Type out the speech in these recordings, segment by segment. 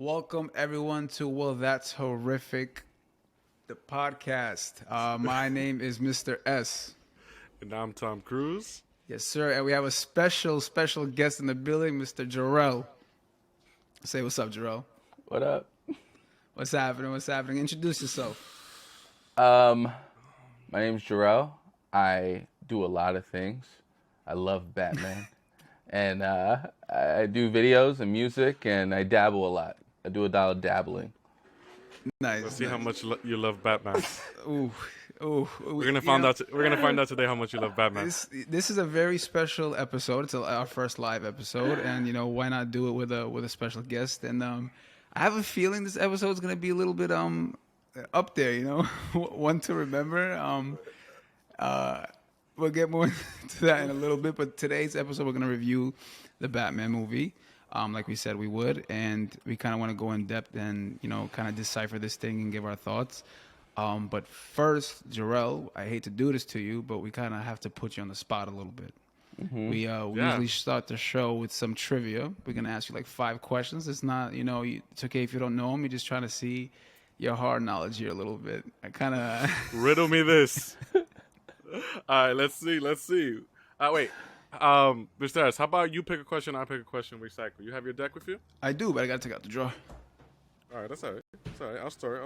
Welcome everyone to Well That's Horrific, the podcast. My name is Mr. S. And I'm Tom Cruise. Yes, sir. And we have a special guest in the building, Mr. Jarrell. Say what's up, Jarrell. What up? What's happening? What's happening? Introduce yourself. My name's Jarrell. I do a lot of things. I love Batman. And I do videos and music, and I dabble a lot. I do a lot of dabbling. Nice. Let's see how much you love Batman. Ooh. We're gonna find out. We're gonna find out today how much you love Batman. This is a very special episode. It's our first live episode, and why not do it with a special guest? And I have a feeling this episode is gonna be a little bit up there. One to remember. We'll get more into that in a little bit, but today's episode we're gonna review the Batman movie. Like we said we would, and we kind of want to go in depth and kind of decipher this thing and give our thoughts. But first, Jarrell, I hate to do this to you, but we kind of have to put you on the spot a little bit. Mm-hmm. We usually start the show with some trivia. We're gonna ask you like 5 questions. It's not, it's okay if you don't know them. You're just trying to see your hard knowledge here a little bit. I kind of riddle me this. All right, let's see. Wait, Mr. S, how about you pick a question, I pick a question, we cycle. You have your deck with you? I do, but I gotta take out the drawer. All right, that's all right. I'll start.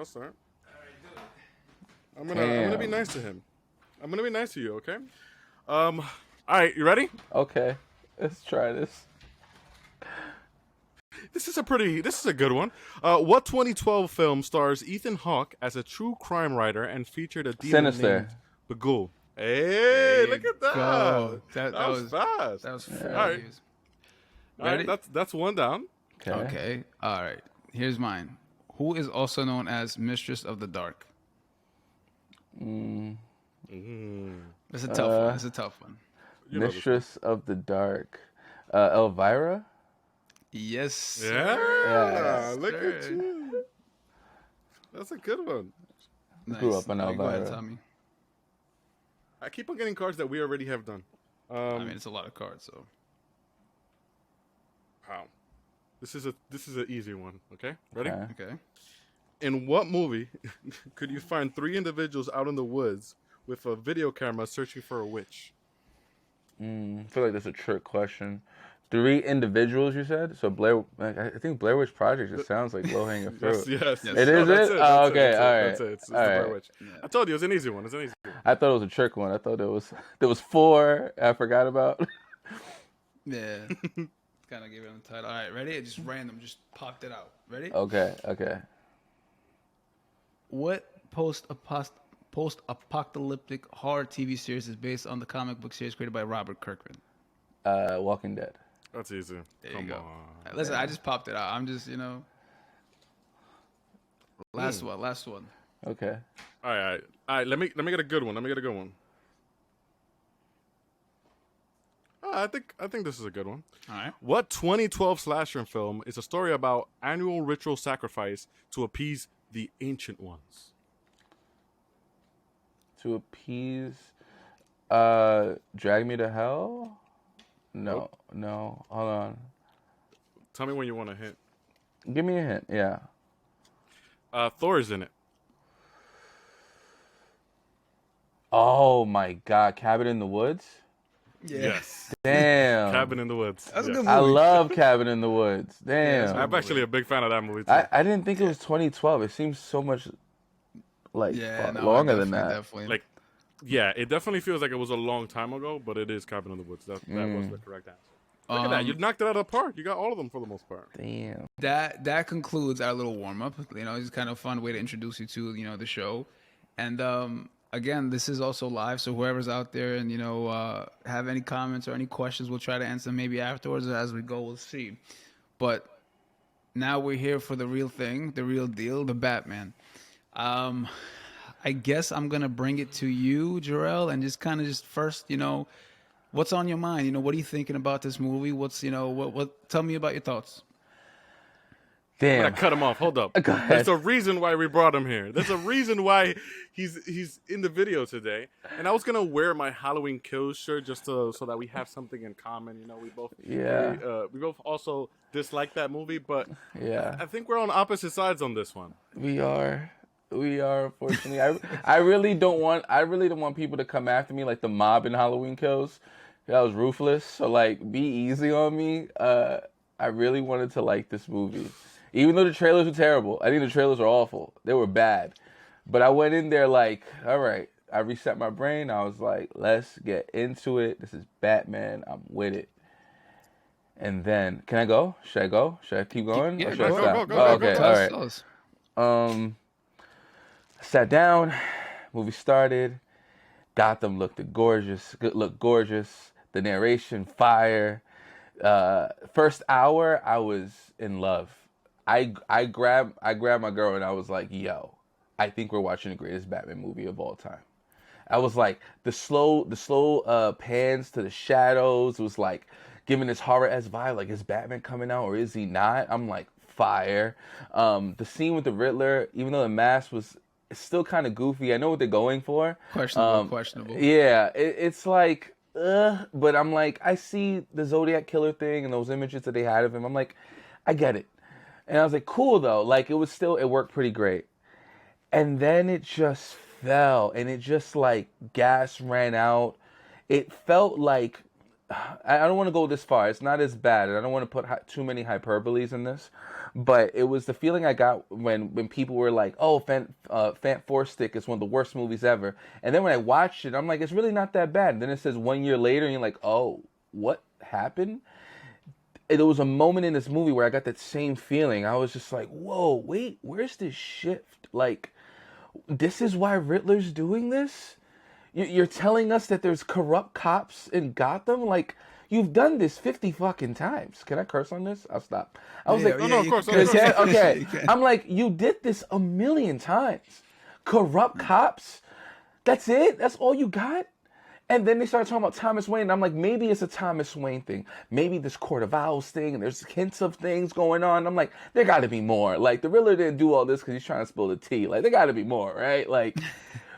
I'm gonna be nice to him. I'm gonna be nice to you, okay? All right, you ready? Okay, let's try this. This is a good one. What 2012 film stars Ethan Hawke as a true crime writer and featured a demon named Bagul? Hey, look at that! That was fast. That was fast. All right. Ready? All right, that's one down. Okay. All right. Here's mine. Who is also known as Mistress of the Dark? That's a tough one. Mistress of the Dark. Elvira? Yes. Yeah. Look at you. That's a good one. Nice. Grew up on Elvira. Go ahead, Tommy. I keep on getting cards that we already have done. It's a lot of cards, so. Wow. This is an easy one. Okay, ready? Okay. In what movie could you find 3 individuals out in the woods with a video camera searching for a witch? I feel like that's a trick question. 3 individuals, you said? So I think Blair Witch Project just sounds like low-hanging fruit. Yes. It is it? Oh, okay, all right. That's it. It's the Blair Witch. Yeah. I told you, it's an easy one. I thought it was a trick one. I thought there was 4 I forgot about. Yeah. Kind of gave it a title. All right, ready? It just random. Just popped it out. Ready? Okay. What post-apocalyptic horror TV series is based on the comic book series created by Robert Kirkman? Walking Dead. That's easy. There you go. Right, listen, I just popped it out. I'm just, Last one. Okay. All right. Let me get a good one. I think this is a good one. All right. What 2012 slasher film is a story about annual ritual sacrifice to appease the ancient ones? To appease, Drag Me to Hell? No. Hold on. Tell me when you want a hint. Give me a hint. Yeah. Thor's in it. Oh my God! Cabin in the Woods. Yeah. Yes. Damn. Cabin in the Woods. That's a good movie. I love Cabin in the Woods. Damn. I'm actually a big fan of that movie too. I didn't think it was 2012. It seems so much longer than that. Definitely. It definitely feels like it was a long time ago, but it is Cabin in the Woods. That was the correct answer. Look at that. You knocked it out of the park. You got all of them for the most part. Damn. That concludes our little warm up. It's kind of a fun way to introduce you to the show. And again, this is also live, so whoever's out there and have any comments or any questions, we'll try to answer maybe afterwards or as we go. We'll see. But now we're here for the real thing, the real deal, the Batman. I guess I'm gonna bring it to you, Jarrell, and just first, what's on your mind? What are you thinking about this movie? What's what? Tell me about your thoughts. Damn. I'm gonna cut him off. Hold up. Go ahead. There's a reason why we brought him here. There's a reason why he's in the video today. And I was gonna wear my Halloween Kills shirt just so that we have something in common. You know, we both we both also dislike that movie, but I think we're on opposite sides on this one. We are. Unfortunately. I really don't want people to come after me like the mob in Halloween Kills. That was ruthless. So like, be easy on me. I really wanted to like this movie, even though the trailers were terrible. I think the trailers were awful. They were bad, but I went in there like, all right. I reset my brain. I was like, let's get into it. This is Batman. I'm with it. And then, can I go? Should I go? Should I keep going? Yeah, or should I stop? go. Okay, all right. Sat down, movie started. Gotham looked gorgeous. The narration, fire. First hour, I was in love. I grabbed my girl and I was like, yo, I think we're watching the greatest Batman movie of all time. I was like, the slow pans to the shadows was like giving this horror-esque vibe. Like, is Batman coming out or is he not? I'm like, fire. The scene with the Riddler, even though the mask was still kind of goofy. I know what they're going for. Questionable. Yeah, it's like, but I'm like, I see the Zodiac Killer thing and those images that they had of him. I'm like, I get it. And I was like, cool though. Like, it worked pretty great. And then it just fell and it just like gas ran out. It felt like, I don't want to go this far. It's not as bad. And I don't want to put too many hyperboles in this. But it was the feeling I got when people were like, oh, Fant4stic is one of the worst movies ever. And then when I watched it, I'm like, it's really not that bad. And then it says 1 year later, and you're like, oh, what happened? There was a moment in this movie where I got that same feeling. I was just like, whoa, wait, where's this shift? Like, this is why Riddler's doing this? You're telling us that there's corrupt cops in Gotham? Like, you've done this 50 fucking times. Can I curse on this? I'll stop. I was like, no, of course. Okay. I'm like, you did this a million times. Corrupt cops? That's it? That's all you got? And then they started talking about Thomas Wayne. And I'm like, maybe it's a Thomas Wayne thing. Maybe this Court of Owls thing. And there's hints of things going on. I'm like, there got to be more. Like, the Riddler didn't do all this because he's trying to spill the tea. Like, there got to be more, right? Like,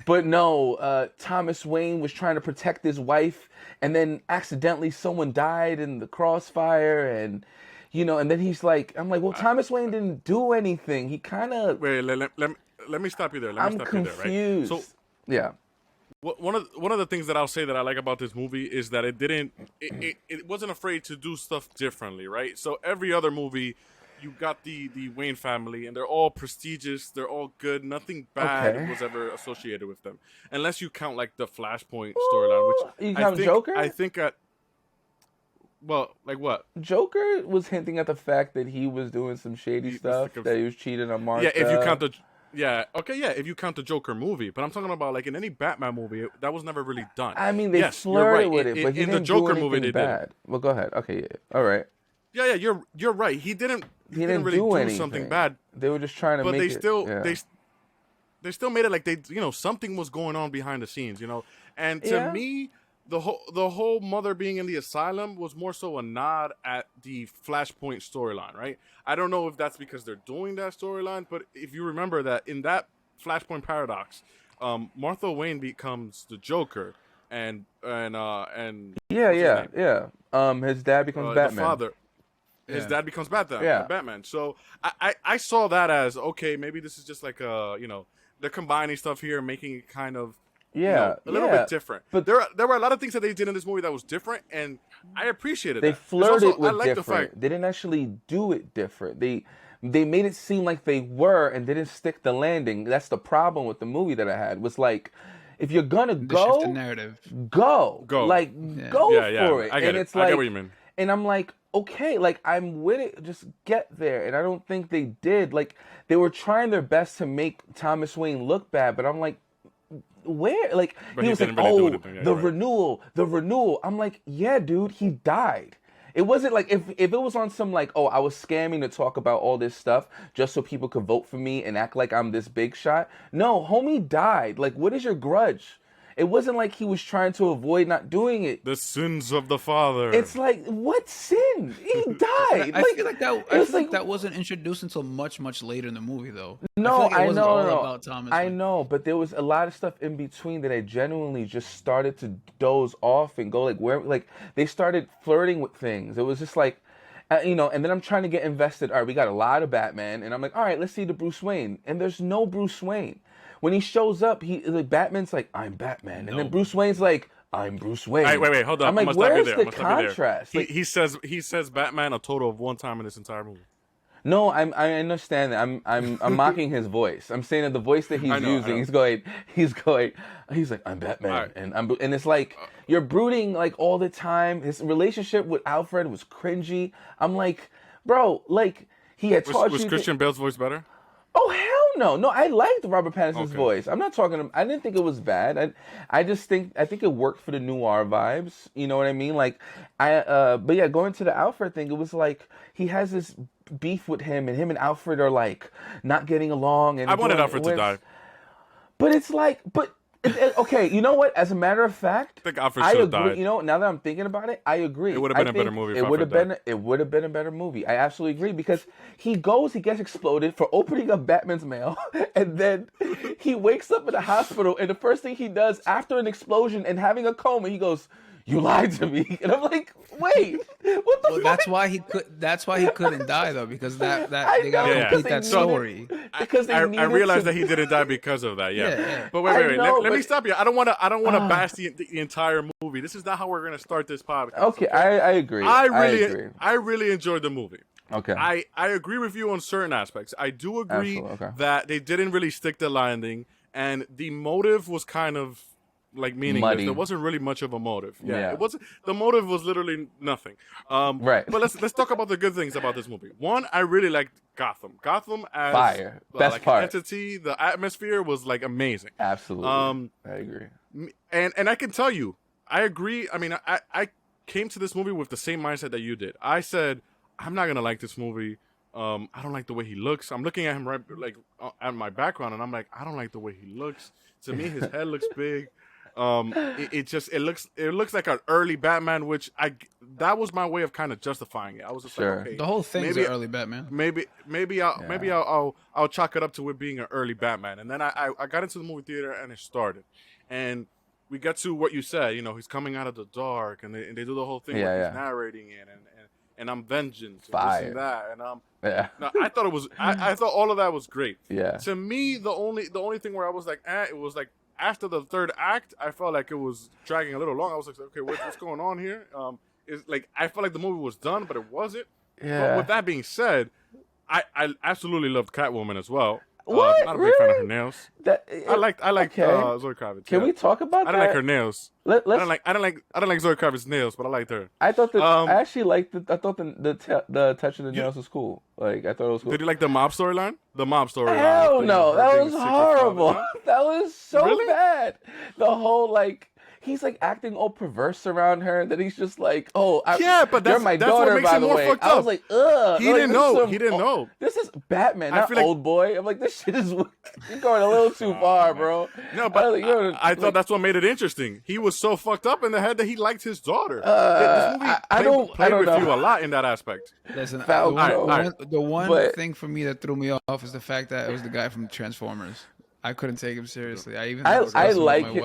but no, Thomas Wayne was trying to protect his wife. And then accidentally someone died in the crossfire. And, you know, and then he's like, I'm like, well, Thomas Wayne didn't do anything. He kind of... Wait, let me stop you there. I'm confused. So, yeah. One of the things that I'll say that I like about this movie is that it wasn't afraid to do stuff differently, right? So every other movie, you got the Wayne family, and they're all prestigious, they're all good, nothing bad was ever associated with them, unless you count like the Flashpoint storyline, which you count Joker. I think well, like what? Joker was hinting at the fact that he was doing some shady stuff, that he was cheating on Martha. Yeah, if you count the. Yeah, okay, yeah, if you count the Joker movie. But I'm talking about, like, in any Batman movie, that was never really done. I mean, they flirted with it, but he in didn't the Joker do movie, they bad. did. Well, go ahead. Okay, yeah. All right. Yeah, you're right. He didn't really do something bad. They were just trying to make it. But they still made it like something was going on behind the scenes, And to me, the whole mother being in the asylum was more so a nod at the Flashpoint storyline, right? I don't know if that's because they're doing that storyline, but if you remember that in that Flashpoint paradox, Martha Wayne becomes the Joker, and his dad becomes Batman. The father, his dad becomes Batman. So I saw that as okay, maybe this is just like they're combining stuff here, making it kind of a little bit different. But there were a lot of things that they did in this movie that was different, and I appreciated they that. Flirted with different. They didn't actually do it different. They made it seem like they were and didn't stick the landing. That's the problem with the movie that I had. Was like, if you're gonna go, shift the narrative. Go. Like, go for it. I get it. It's like, I get what you mean. And I'm like, okay, like, I'm with it. Just get there. And I don't think they did. Like, they were trying their best to make Thomas Wayne look bad, but I'm like, where? Like, he was like, the renewal. I'm like, yeah, dude, he died. It wasn't like if it was on some like, oh, I was scamming to talk about all this stuff just so people could vote for me and act like I'm this big shot. No, homie died. Like, what is your grudge? It wasn't like he was trying to avoid not doing it. The sins of the father. It's like, what sin? He died. I feel like that wasn't introduced until much later in the movie, though. No, I know. About Thomas. I know, but there was a lot of stuff in between that I genuinely just started to doze off and go they started flirting with things. It was just like, and then I'm trying to get invested. All right, we got a lot of Batman, and I'm like, all right, let's see the Bruce Wayne, and there's no Bruce Wayne. When he shows up, Batman's like, I'm Batman, and then Bruce Wayne's like, I'm Bruce Wayne. Right, wait, hold on. I'm like, where's the contrast? He says Batman a total of one time in this entire movie. No, I understand that. I'm mocking his voice. I'm saying that the voice that he's using, he's like, I'm Batman, right. and it's like you're brooding like all the time. His relationship with Alfred was cringy. I'm like, bro, like he had taught you. Was Christian Bale's voice better? Oh hell no! No, I liked Robert Pattinson's voice. I'm not talking. I didn't think it was bad. I think it worked for the noir vibes. You know what I mean? Like but yeah, going to the Alfred thing, it was like he has this beef with him, and Alfred are like not getting along. And I wanted Alfred to die, but it's like, okay, you know what? As a matter of fact, I think Alfred should have died. You know, now that I'm thinking about it, I agree. It would have been a better movie. It would have been a better movie. I absolutely agree, because he gets exploded for opening up Batman's mail, and then he wakes up in the hospital, and the first thing he does after an explosion and having a coma, he goes, "You lied to me," and I'm like, "Wait, what the fuck?" That's why he couldn't die, though, because they gotta complete that story. Because I realized that he didn't die because of that. Yeah. But wait. Let me stop you. I don't want to bash the entire movie. This is not how we're gonna start this podcast. Okay, I agree. I really enjoyed the movie. Okay. I agree with you on certain aspects. I do agree that they didn't really stick the landing, and the motive was kind of like meaningless. Muddy. There wasn't really much of a motive. Yeah. It wasn't. The motive was literally nothing. Right. But let's talk about the good things about this movie. One, I really liked Gotham. Gotham as fire. Best like part. An entity. The atmosphere was like amazing. Absolutely. I agree. And I can tell you, I agree. I mean, I came to this movie with the same mindset that you did. I said, I'm not gonna like this movie. I don't like the way he looks. I'm looking at him at my background, and I'm like, I don't like the way he looks. To me, his head looks big. It looks like an early Batman, which that was my way of kind of justifying it. I was just like, okay, the whole thing's an early Batman. Maybe I'll chalk it up to it being an early Batman. And then I got into the movie theater, and it started, and we got to what you said. You know, he's coming out of the dark, and they do the whole thing where he's narrating it, and I'm vengeance, and this and that, and no, I thought it was I thought all of that was great. Yeah. To me, the only thing where I was like, it was like, after the third act, I felt like it was dragging a little long. I was like, okay, what's going on here? It's like, I felt like the movie was done, but it wasn't. Yeah. But with that being said, I absolutely loved Catwoman as well. What? Not a big fan of her nails. I liked Zoe Kravitz. Can we talk about that? I didn't like her nails. I didn't like Zoe Kravitz's nails, but I liked her. I thought I actually liked I thought the touch of the nails was cool. Like, I thought it was cool. Did you like the mob storyline? The mob storyline. Hell no, that was horrible. That was so bad. The whole he's like acting all perverse around her, and then he's just like, "Oh, you're my daughter, by the way." I was like, "Ugh." He didn't know. He didn't know. This is Batman, not Old Boy. I'm like, this shit is you're going a little too far, bro. No, but I thought that's what made it interesting. He was so fucked up in the head that he liked his daughter. This movie played with you a lot in that aspect. Listen, the one thing for me that threw me off is the fact that it was the guy from Transformers. I couldn't take him seriously. I like him.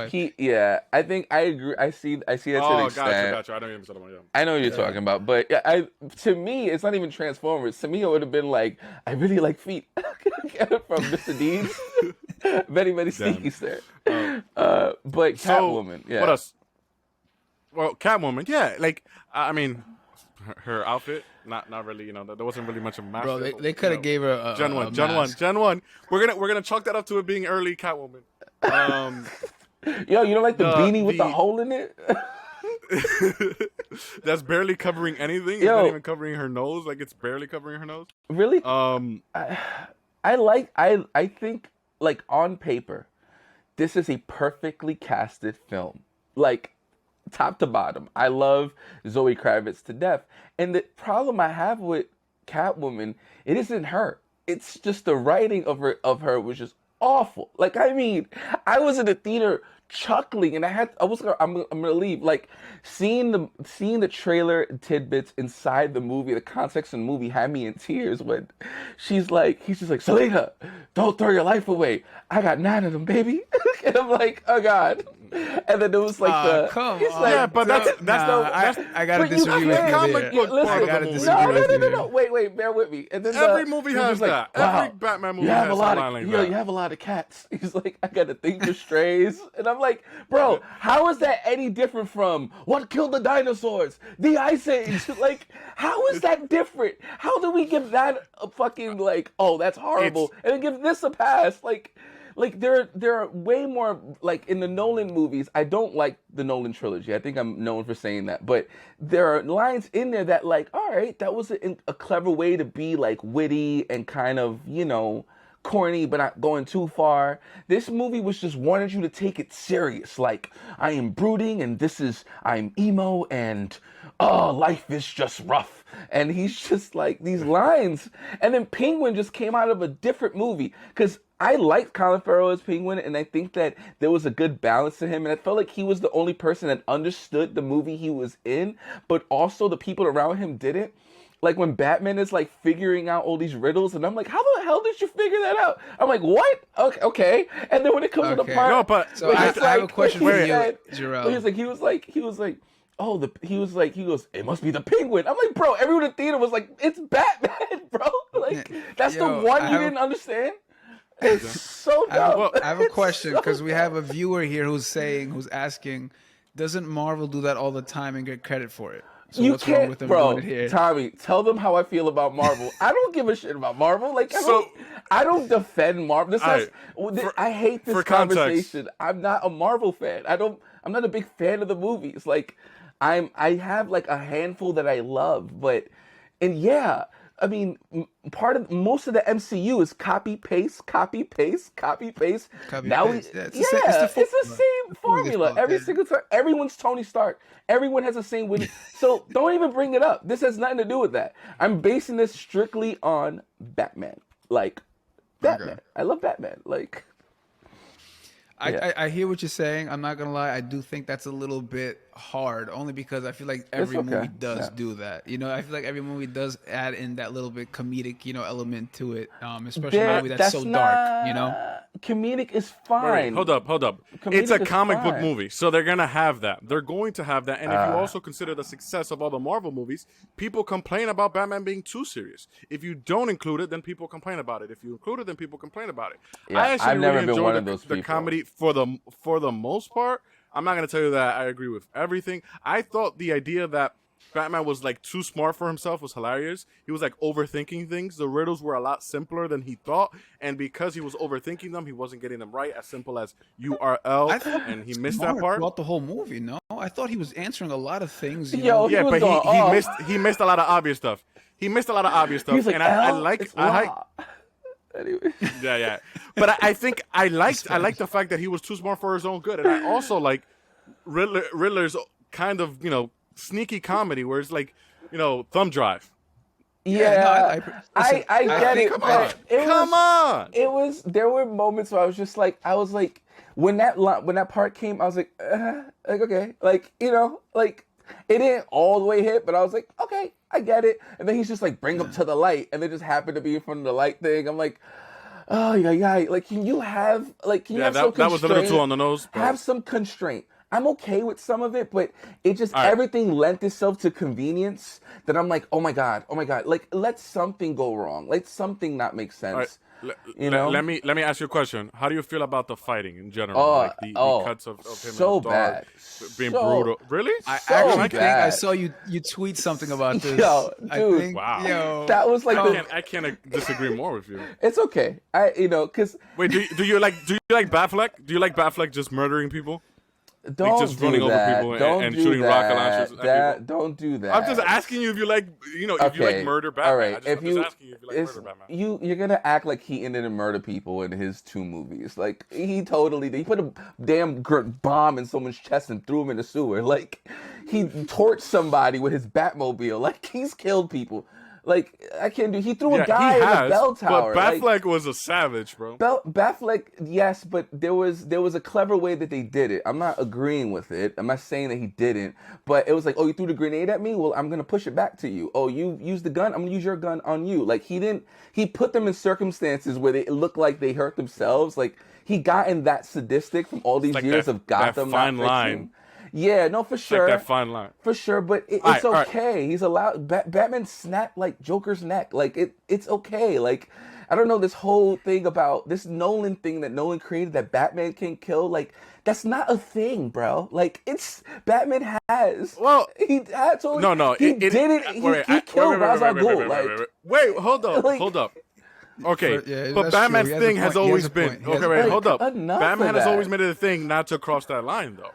I think I agree. I see that to an extent. Gotcha. I know you're talking about. I know what you're talking about, but to me, it's not even Transformers. To me, it would have been like, I really like feet from Mr. Deeds. Very sneaky stare. But Catwoman, yeah. What else? Well, Catwoman, yeah. Like, I mean, her outfit. Not really, there wasn't really much of a master. Bro, they could have gave her a Gen 1. We're gonna chalk that up to it being early Catwoman. Yo, you don't like the beanie with the hole in it? That's barely covering anything. It's not even covering her nose. Like, it's barely covering her nose. Really? I think, like, on paper, this is a perfectly casted film. Like, top to bottom. I love Zoe Kravitz to death. And the problem I have with Catwoman, it isn't her. It's just the writing of her was just awful. Like, I mean, I was in the theater chuckling, and I'm gonna leave. Like seeing the trailer tidbits inside the movie, the context of the movie had me in tears when he's just like, Selena, don't throw your life away. I got 9 of them, baby. And I'm like, oh God. And then it was like come on. Like, yeah, but I gotta disagree with you comic book there. part I of gotta the movie. disagree with you. No. Wait, bear with me. And then every movie has that. Wow, every Batman movie you have has a lot line of, like you know, that. you have a lot of cats. He's like, I gotta think for strays. And I'm like, bro, how is that any different from what killed the dinosaurs? The Ice Age? Like, how is that different? How do we give that a fucking like, oh, that's horrible, and then give this a pass? Like there are way more, like in the Nolan movies. I don't like the Nolan trilogy. I think I'm known for saying that. But there are lines in there that like, all right, that was a clever way to be like witty and kind of, you know, corny, but not going too far. This movie was just wanted you to take it serious. Like, I am brooding and I'm emo and life is just rough. And he's just like these lines. And then Penguin just came out of a different movie. Because I liked Colin Farrell as Penguin, and I think that there was a good balance to him, and I felt like he was the only person that understood the movie he was in, but also the people around him didn't. Like when Batman is like figuring out all these riddles, and I'm like, how the hell did you figure that out? I'm like, what? Okay. And then when it comes to the part, no, but so I have a question for you, Jarrell. He was like, oh, he goes, it must be the Penguin. I'm like, bro, everyone in the theater was like, it's Batman, bro. Like, that's the one you didn't understand. It's so dumb. I have a question because we have a viewer here who's asking, doesn't Marvel do that all the time and get credit for it? So you what's can't, wrong with them bro. doing it here? Tommy, tell them how I feel about Marvel. I don't give a shit about Marvel. Like, I don't defend Marvel. I hate this conversation. I'm not a Marvel fan. I'm not a big fan of the movies. Like, I have like a handful that I love, and yeah. I mean, most of the MCU is copy paste. It's the same formula every single time. Everyone's Tony Stark. Everyone has the same win. So don't even bring it up. This has nothing to do with that. I'm basing this strictly on Batman. Like, Batman. Okay. I love Batman. Like, I hear what you're saying. I'm not gonna lie. I do think that's a little bit hard, only because I feel like every movie does do that. You know, I feel like every movie does add in that little bit comedic, you know, element to it. Especially a movie that's so dark. You know, comedic is fine. Hold up. It's a comic book movie, so they're gonna have that. They're going to have that. And if you also consider the success of all the Marvel movies, people complain about Batman being too serious. If you don't include it, then people complain about it. If you include it, then people complain about it. Yeah, I've never been one of those people. The comedy for the most part. I'm not going to tell you that I agree with everything. I thought the idea that Batman was like too smart for himself was hilarious. He was like overthinking things. The riddles were a lot simpler than he thought. And because he was overthinking them, he wasn't getting them right, as simple as URL. And he missed that part. Throughout the whole movie, no? I thought he was answering a lot of things. He missed a lot of obvious stuff. He missed a lot of obvious stuff. Like, and I like anyway. Yeah. But I think I liked the fact that he was too smart for his own good. And I also like Riddler's kind of, you know, sneaky comedy where it's like, you know, thumb drive. Yeah, I get it. Come on. There were moments where I was like, when that part came, I was like okay, like, you know, like it didn't all the way hit, but I was like, okay, I get it. And then he's just like, bring him to the light, and they just happened to be in front of the light thing. I'm like, oh yeah. Like, can you have some constraint? That was a little too on the nose. But... Have some constraint. I'm okay with some of it, but it just everything lent itself to convenience that I'm like, oh my god, like let something go wrong, let something not make sense. You know? Let me ask you a question. How do you feel about the fighting in general? Like the cuts of him so and the dog being brutal. Really? I actually think I saw you tweet something about this. Yo, dude, wow. That was like I can't disagree more with you. It's okay. Cause wait, do you like Batfleck? Do you like Batfleck just murdering people? Don't like just do running that. over people Don't and do shooting that. rocket launchers at people? Don't do that. I'm just asking you if you like, you know, if you like murder Batman. All right. I'm just asking you if you like murder Batman. You're gonna act like he ended and murder people in his 2 movies. Like he put a damn bomb in someone's chest and threw him in the sewer. Like he torched somebody with his Batmobile. Like he's killed people. Like, I can't do. He threw a Yeah, guy he in has, a bell tower. but Batfleck was a savage, bro. Batfleck, yes, but there was a clever way that they did it. I'm not agreeing with it. I'm not saying that he didn't, but it was like, oh, you threw the grenade at me? Well, I'm gonna push it back to you. Oh, you used the gun? I'm gonna use your gun on you. Like, he put them in circumstances where it looked like they hurt themselves. Like, he got in that sadistic from all these years of Gotham that fine not fixing. line. Yeah, no, for sure. Like that fine line. For sure, but it's okay. He's allowed. Batman snapped like Joker's neck. Like it's okay. Like, I don't know, this whole thing about this Nolan thing that Nolan created that Batman can kill. Like, that's not a thing, bro. Like, it's Batman has. Well, he had totally. No. He did it. He killed Ra's al Ghul. Wait, hold up. Okay, but Batman's thing has always been hold up. Batman has always made it a thing not to cross that line, though.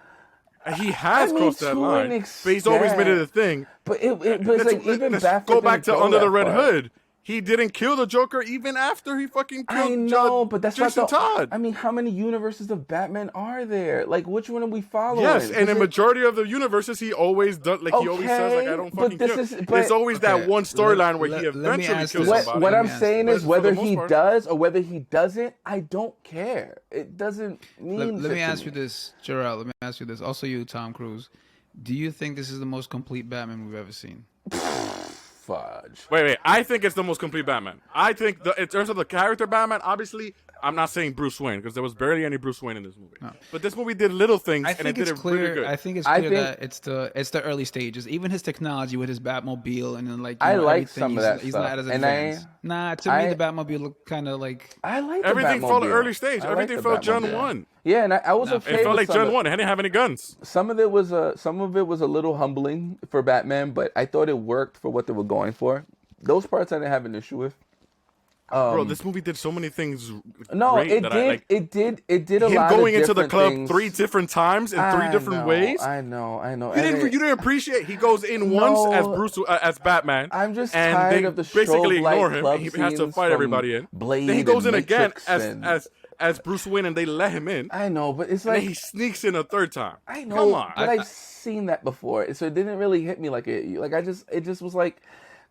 He has crossed that line, but he's always made it a thing. But it's like, even Batman. Go back to Under the Red Hood. He didn't kill the Joker even after he fucking killed. I know, but that's Jason Todd. I mean, how many universes of Batman are there? Like, which one are we following? Yes, and in majority of the universes, he always does. Like, he always says, like, I don't fucking kill. There's always that one storyline where he eventually kills somebody. What I'm saying is, whether he does or whether he doesn't, I don't care. It doesn't mean. Let me ask you this, Jarrell. Let me ask you this. Also, you, Tom Cruise. Do you think this is the most complete Batman we've ever seen? Fudge. Wait. I think it's the most complete Batman. I think in terms of the character Batman, obviously, I'm not saying Bruce Wayne because there was barely any Bruce Wayne in this movie. No. But this movie did little things and it did it really good. I think it's clear that it's the early stages. Even his technology with his Batmobile and then I like some of that stuff. He's not as advanced. To me, the Batmobile looked kind of like. I like everything the felt early stage. Everything felt Gen 1. Yeah, and I was okay. It felt like Gen 1. It didn't have any guns. Some of it was a little humbling for Batman, but I thought it worked for what they were going for. Those parts I didn't have an issue with. Bro, this movie did so many things. No, great it that did. It did a him lot going of into the club things. 3 different times in 3 different ways. I know. You didn't appreciate. He goes in once as Batman. I'm just and tired they of the basically ignore him. Club He has to fight everybody in. Blade then he goes in again as Bruce Wayne, and they let him in. I know, but it's and like then he sneaks in a third time. I know, Come on. but I've seen that before, so it didn't really hit me like it. Like it just was like.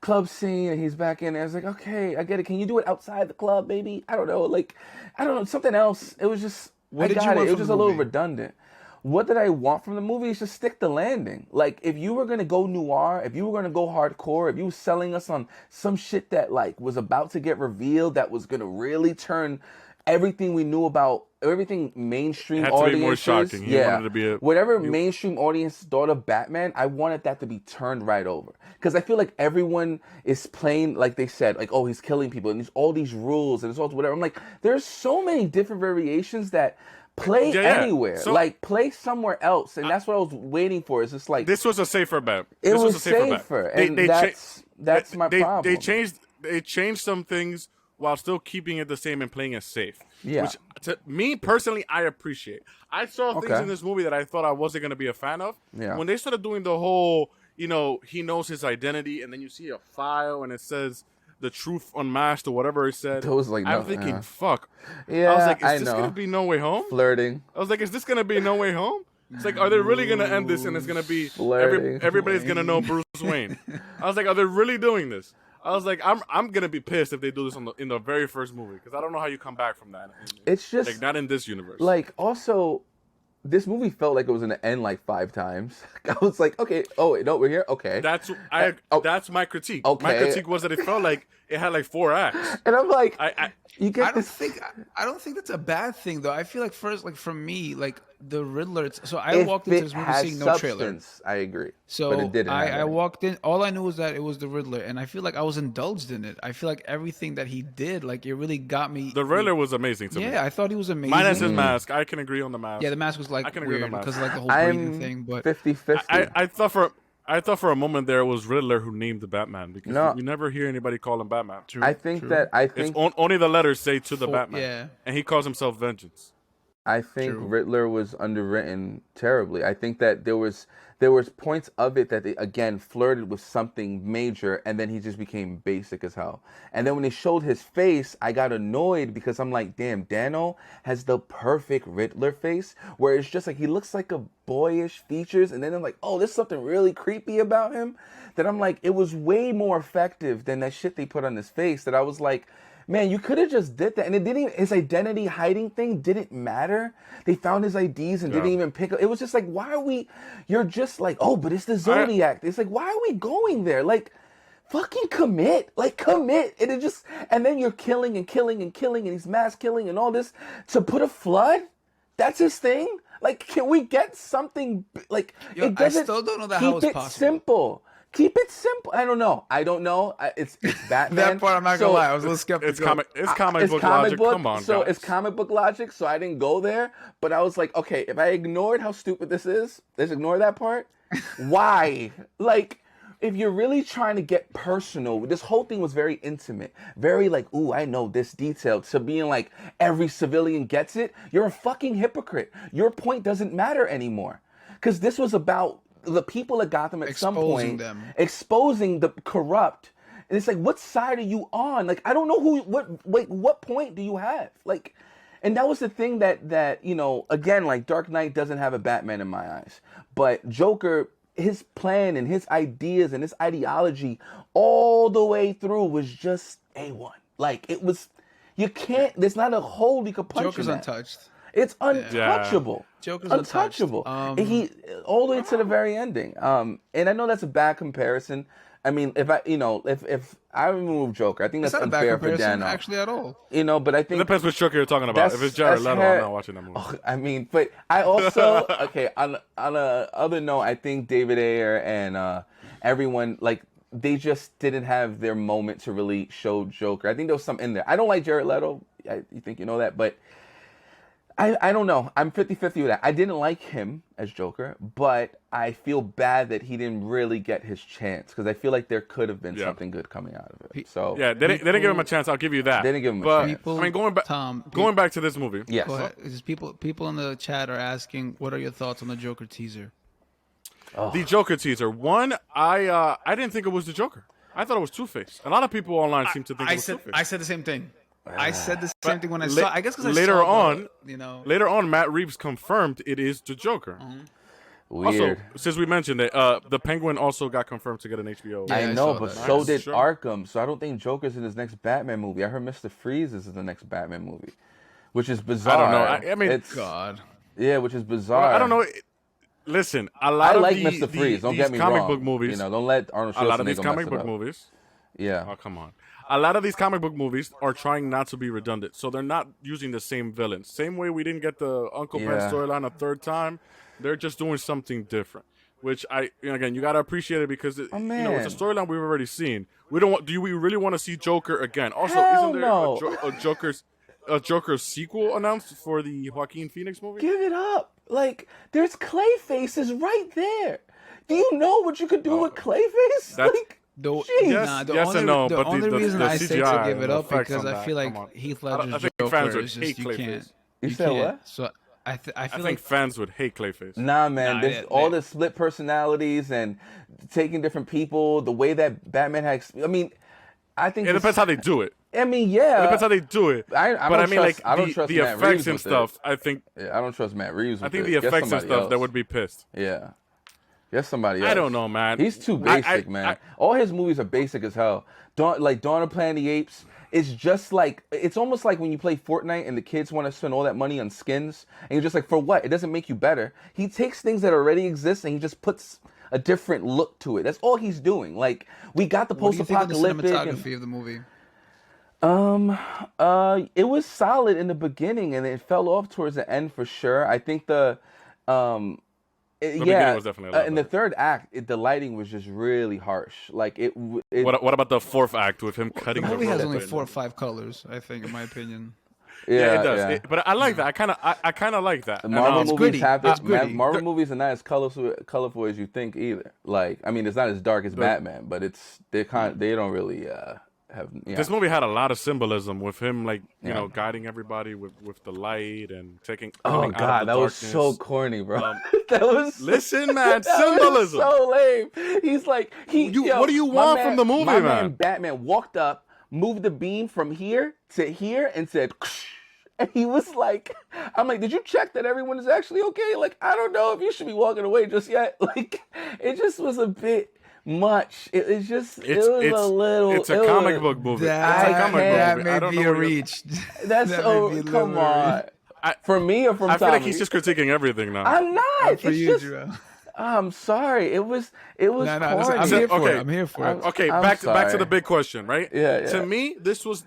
Club scene and he's back in there. I was like, okay, I get it. Can you do it outside the club, baby? I don't know, something else. It was just, it was just a little redundant. What did I want from the movie? Is just stick the landing. Like, if you were gonna go noir, if you were gonna go hardcore, if you were selling us on some shit that like was about to get revealed, that was gonna really turn everything we knew about everything mainstream audiences. It had to be more shocking. He wanted to be whatever mainstream audience thought of Batman, I wanted that to be turned right over. Because I feel like everyone is playing, like they said, like, oh, he's killing people, and there's all these rules, and it's all whatever. I'm like, there's so many different variations that play anywhere. So, like, play somewhere else. And that's what I was waiting for. It's just like... This was a safer bet. It was a safer. And that's my problem. They changed some things while still keeping it the same and playing it safe. Yeah. Which, to me, personally, I appreciate. I saw things in this movie that I thought I wasn't going to be a fan of. Yeah. When they started doing the whole, he knows his identity, and then you see a file, and it says the truth unmasked or whatever it said. It was like, I'm thinking, fuck. Yeah, I was like, is this going to be No Way Home? Flirting. I was like, is this going to be No Way Home? It's like, are they really going to end this, and it's going to be everybody's going to know Bruce Wayne? I was like, are they really doing this? I was like, I'm gonna be pissed if they do this in the very first movie, because I don't know how you come back from that. It's just like not in this universe. Like, also, this movie felt like it was gonna end like 5 times. I was like, okay, oh wait, no, we're here. Okay, that's my critique. Okay. My critique was that it felt like it had like 4 acts, and I'm like, I don't think that's a bad thing though. I feel like first, like for me, like the Riddler. So I walked into this movie seeing no trailer. I agree. So but it didn't I walked in. All I knew was that it was the Riddler, and I feel like I was indulged in it. I feel like everything that he did, like it really got me. The Riddler was amazing to me. Yeah, I thought he was amazing. Minus his mask, I can agree on the mask. Yeah, the mask was like weird because of like the whole breathing thing. But 50-50. I thought for a moment there it was Riddler who named the Batman, because you never hear anybody call him Batman. I think only the letters say to the Batman, and he calls himself Vengeance. I think True. Riddler was underwritten terribly. I think that there was points of it that they again flirted with something major, and then he just became basic as hell. And then when they showed his face, I got annoyed because I'm like, damn, Dano has the perfect Riddler face, where it's just like he looks like a boyish features, and then I'm like, oh, there's something really creepy about him. That I'm like, it was way more effective than that shit they put on his face. That I was like, man, you could have just did that. And it didn't even, his identity hiding thing didn't matter. They found his IDs and didn't even pick up. It was just like, why are we, you're just like, oh, but it's the Zodiac. It's like, why are we going there? Like, fucking commit. Like, commit. And it just, and then you're killing and killing and killing and he's mass killing and all this to put a flood? That's his thing? Like, can we get something, like, Yo, it doesn't, I still don't know that how it's keep it possible. simple. Keep it simple. I don't know. It's Batman. That part I'm not gonna lie. I was a little skeptical. It's comic book logic. Come on, so guys. it's comic book logic. So I didn't go there. But I was like, okay, if I ignored how stupid this is, let's ignore that part. Why? Like, if you're really trying to get personal, this whole thing was very intimate, very like, ooh, I know this detail. To being like every civilian gets it. You're a fucking hypocrite. Your point doesn't matter anymore, because this was about the people of Gotham at some point exposing the corrupt. And it's like, what side are you on? Like, I don't know what point do you have? Like, and that was the thing that, you know, again, like Dark Knight doesn't have a Batman in my eyes, but Joker, his plan and his ideas and his ideology all the way through was just A1. Like, it was, you can't, there's not a hole you could punch Joker's in that. untouched. It's untouchable. Joker's untouchable. And he all the way to the very ending. And I know that's a bad comparison. I mean, if I remove Joker, I think that's unfair for Dano. Actually, at all. You know, but I think it depends which Joker you're talking about. If it's Jared Leto, I'm not watching that movie. Oh, I mean, but I also okay. On a other note, I think David Ayer and everyone, like, they just didn't have their moment to really show Joker. I think there was some in there. I don't like Jared Leto. You think you know that, but I don't know. I'm 50-50 with that. I didn't like him as Joker, but I feel bad that he didn't really get his chance, because I feel like there could have been something good coming out of it. So yeah, they didn't give him a chance. I'll give you that. They didn't give him a chance. I mean, going back to this movie. Yes. Go ahead. Just people in the chat are asking, what are your thoughts on the Joker teaser? Oh. The Joker teaser. One, I didn't think it was the Joker. I thought it was Two-Face. A lot of people online seem to think it was Two-Face. I said the same thing. I said the same thing when I saw. I guess because later on, Matt Reeves confirmed it is the Joker. Weird. Also, since we mentioned it, the Penguin also got confirmed to get an HBO. Yeah, I know, but that. so did Arkham. So I don't think Joker's in his next Batman movie. I heard Mr. Freeze is in the next Batman movie, which is bizarre. I don't know. I mean, it's God. Yeah, which is bizarre. I don't know. Listen, a lot of Mr. Freeze. Don't get me wrong. Comic book movies. You know, don't let Arnold Schwarzenegger a lot of these comic mess it book up. movies. Yeah. Oh, come on. A lot of these comic book movies are trying not to be redundant, so they're not using the same villains. Same way we didn't get the Uncle Ben storyline a third time, they're just doing something different. Which again, you gotta appreciate it, because it's a storyline we've already seen. We don't want. Do we really want to see Joker again? Also, isn't there a Joker sequel announced for the Joaquin Phoenix movie? Give it up. Like, there's Clayface right there. Do you know what you could do with Clayface? The only reason I say to give it up because I feel like Heath Ledger's Joker is just, you can't. You said what? So I feel like fans would hate Clayface. Nah, man. There's all the split personalities and taking different people. The way that Batman has. I mean, I think it depends how they do it. I mean, yeah. It depends how they do it. I don't trust the Matt effects Reeves and stuff. I don't trust Matt Reeves. I think the effects and stuff, that would be pissed. Yeah. Yes, somebody else. I don't know, man. He's too basic, man. All his movies are basic as hell. Dawn of Planet of the Apes. It's just like, it's almost like when you play Fortnite and the kids want to spend all that money on skins, and you're just like, for what? It doesn't make you better. He takes things that already exist and he just puts a different look to it. That's all he's doing. Like, we got the post-apocalyptic. What do you think of the cinematography of the movie? It was solid in the beginning and it fell off towards the end for sure. I think the was definitely in the third act, the lighting was just really harsh. Like What about the fourth act with him cutting? The movie has only 4 or 5 colors, I think, in my opinion. Yeah, it does. Yeah. But I like that. I kind of like that. Marvel movies have it. Marvel movies are not as colorful as you think either. Like, I mean, it's not as dark as Batman, but they don't really. This movie had a lot of symbolism with him, like you know, guiding everybody with the light and taking. Oh God, that was so corny, bro. That was listen, man, symbolism. So lame. He's like, what do you want from the movie, my man? Batman walked up, moved the beam from here to here, and said. And he was like, I'm like, did you check that everyone is actually okay? Like, I don't know if you should be walking away just yet. Like, it just was a bit much. It was a little. It's a comic book movie. That may be a reach. That's come on. For me or from I feel Tommy? like he's just critiquing everything now. I'm not. For you, Drew. I'm sorry. It was. No, I'm here for it. I'm here for it. Okay, back to the big question, right? Yeah. To me, this was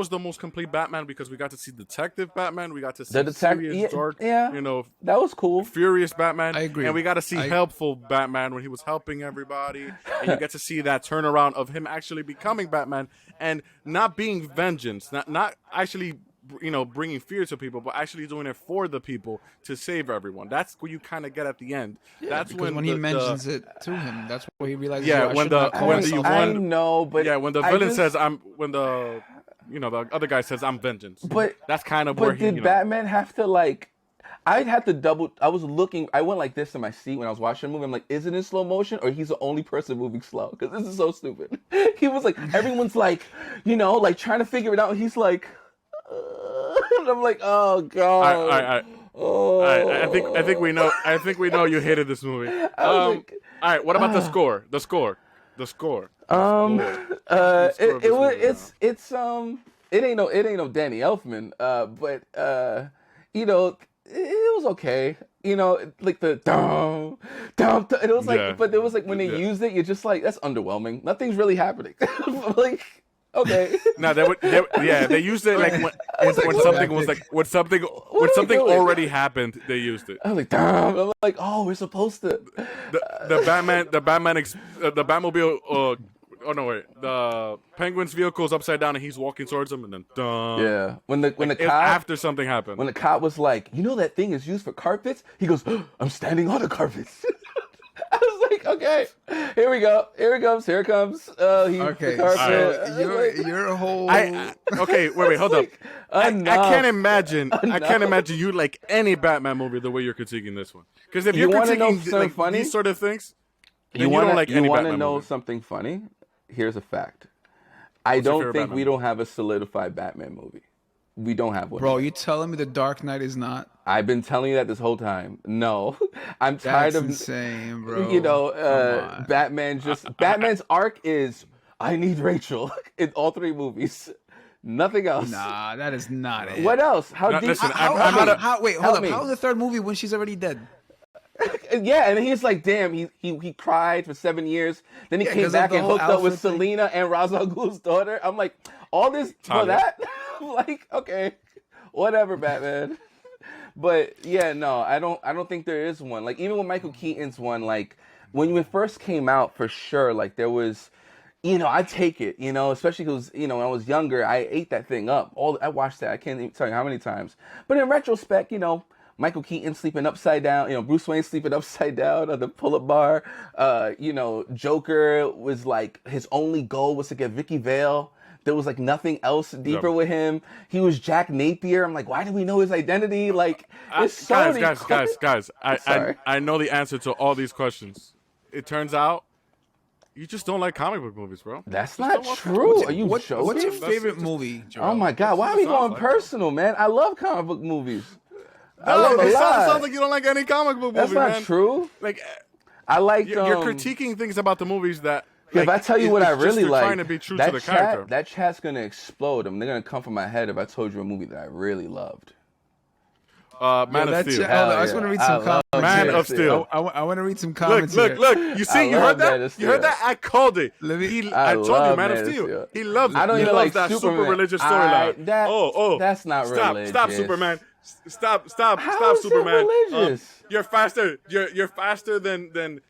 the most complete Batman because we got to see Detective Batman, we got to see the serious, dark, you know, that was cool. Furious Batman. I agree. And we got to see helpful Batman when he was helping everybody, and you get to see that turnaround of him actually becoming Batman and not being vengeance, not actually. You know, bringing fear to people, but actually doing it for the people to save everyone. That's what you kind of get at the end. Yeah, that's when he mentions it to him. That's where he realizes. Yeah, when the villain says when the other guy says I'm vengeance. But that's kind of where he. But did Batman have to like? I'd have to double. I was looking. I went like this in my seat when I was watching the movie. I'm like, is it in slow motion or he's the only person moving slow? Because this is so stupid. He was like, everyone's like, like trying to figure it out. And he's like. And I'm like, oh God. I think we know. I think we know you hated this movie. All right. What about the score? The score. It ain't no Danny Elfman. But it was okay. Like the dum. It was like, but it was like when they used it, you're just like, that's underwhelming. Nothing's really happening. Like. Okay. No, they used it like when something already happened. They used it. I was like, damn. I'm like, oh, we're supposed to. The Batmobile. Oh no, wait. The Penguin's vehicle is upside down and he's walking towards him, and then yeah. When the cop after something happened. When the cop was like, that thing is used for carpets. He goes, I'm standing on the carpets. I was like, okay, here we go. Here it comes. Here it comes. Okay, so your whole. Okay, wait, hold up. I can't imagine. I can't imagine you like any Batman movie the way you're critiquing this one. Because if you're critiquing like, these sort of things, you want to like any Batman movie. You want to know something funny? Here's a fact. I don't think we don't have a solidified Batman movie. We don't have one. Bro, you telling me The Dark Knight is not? I've been telling you that this whole time. No, I'm tired of. That's insane, bro. Batman's arc is I need Rachel in all three movies. Nothing else. Nah, that is not it. What else? How deep? Listen, wait, hold up. How is the third movie when she's already dead? Yeah, and he's like, damn, he cried for 7 years. Then he came back and hooked up with Selena and Ra's al Ghul's daughter. I'm like, all this for that? Like, okay, whatever, Batman. But yeah, no, I don't think there is one. Like, even with Michael Keaton's one, like when it first came out, for sure, like there was, I'd take it, especially because, when I was younger, I ate that thing up. I watched that. I can't even tell you how many times. But in retrospect, Michael Keaton sleeping upside down, Bruce Wayne sleeping upside down on the pull-up bar. Joker was like, his only goal was to get Vicky Vale. There was like nothing else deeper with him. He was Jack Napier. I'm like, why do we know his identity? Like, it's so guys. I know the answer to all these questions. It turns out you just don't like comic book movies, bro. That's not true. Are you joking? What's your favorite movie, Joel? Oh my God, why are we going personal, man? I love comic book movies. It sounds like you don't like any comic book movie, man. That's not true. Like, I like. You're critiquing things about the movies that. Like, if I tell you what I really like, trying to be true to the character. That chat's gonna explode. They're gonna come from my head if I told you a movie that I really loved. Man of Steel. I just want to read some comments. Man of Steel. I want to read some comments. Look. You see, you heard that? You heard that? I called it. I told you, Man of Steel. He loves it. I don't even like that super religious storyline. That's not religious. Stop, Superman. Stop, How is Superman. It religious? You're faster. You're faster than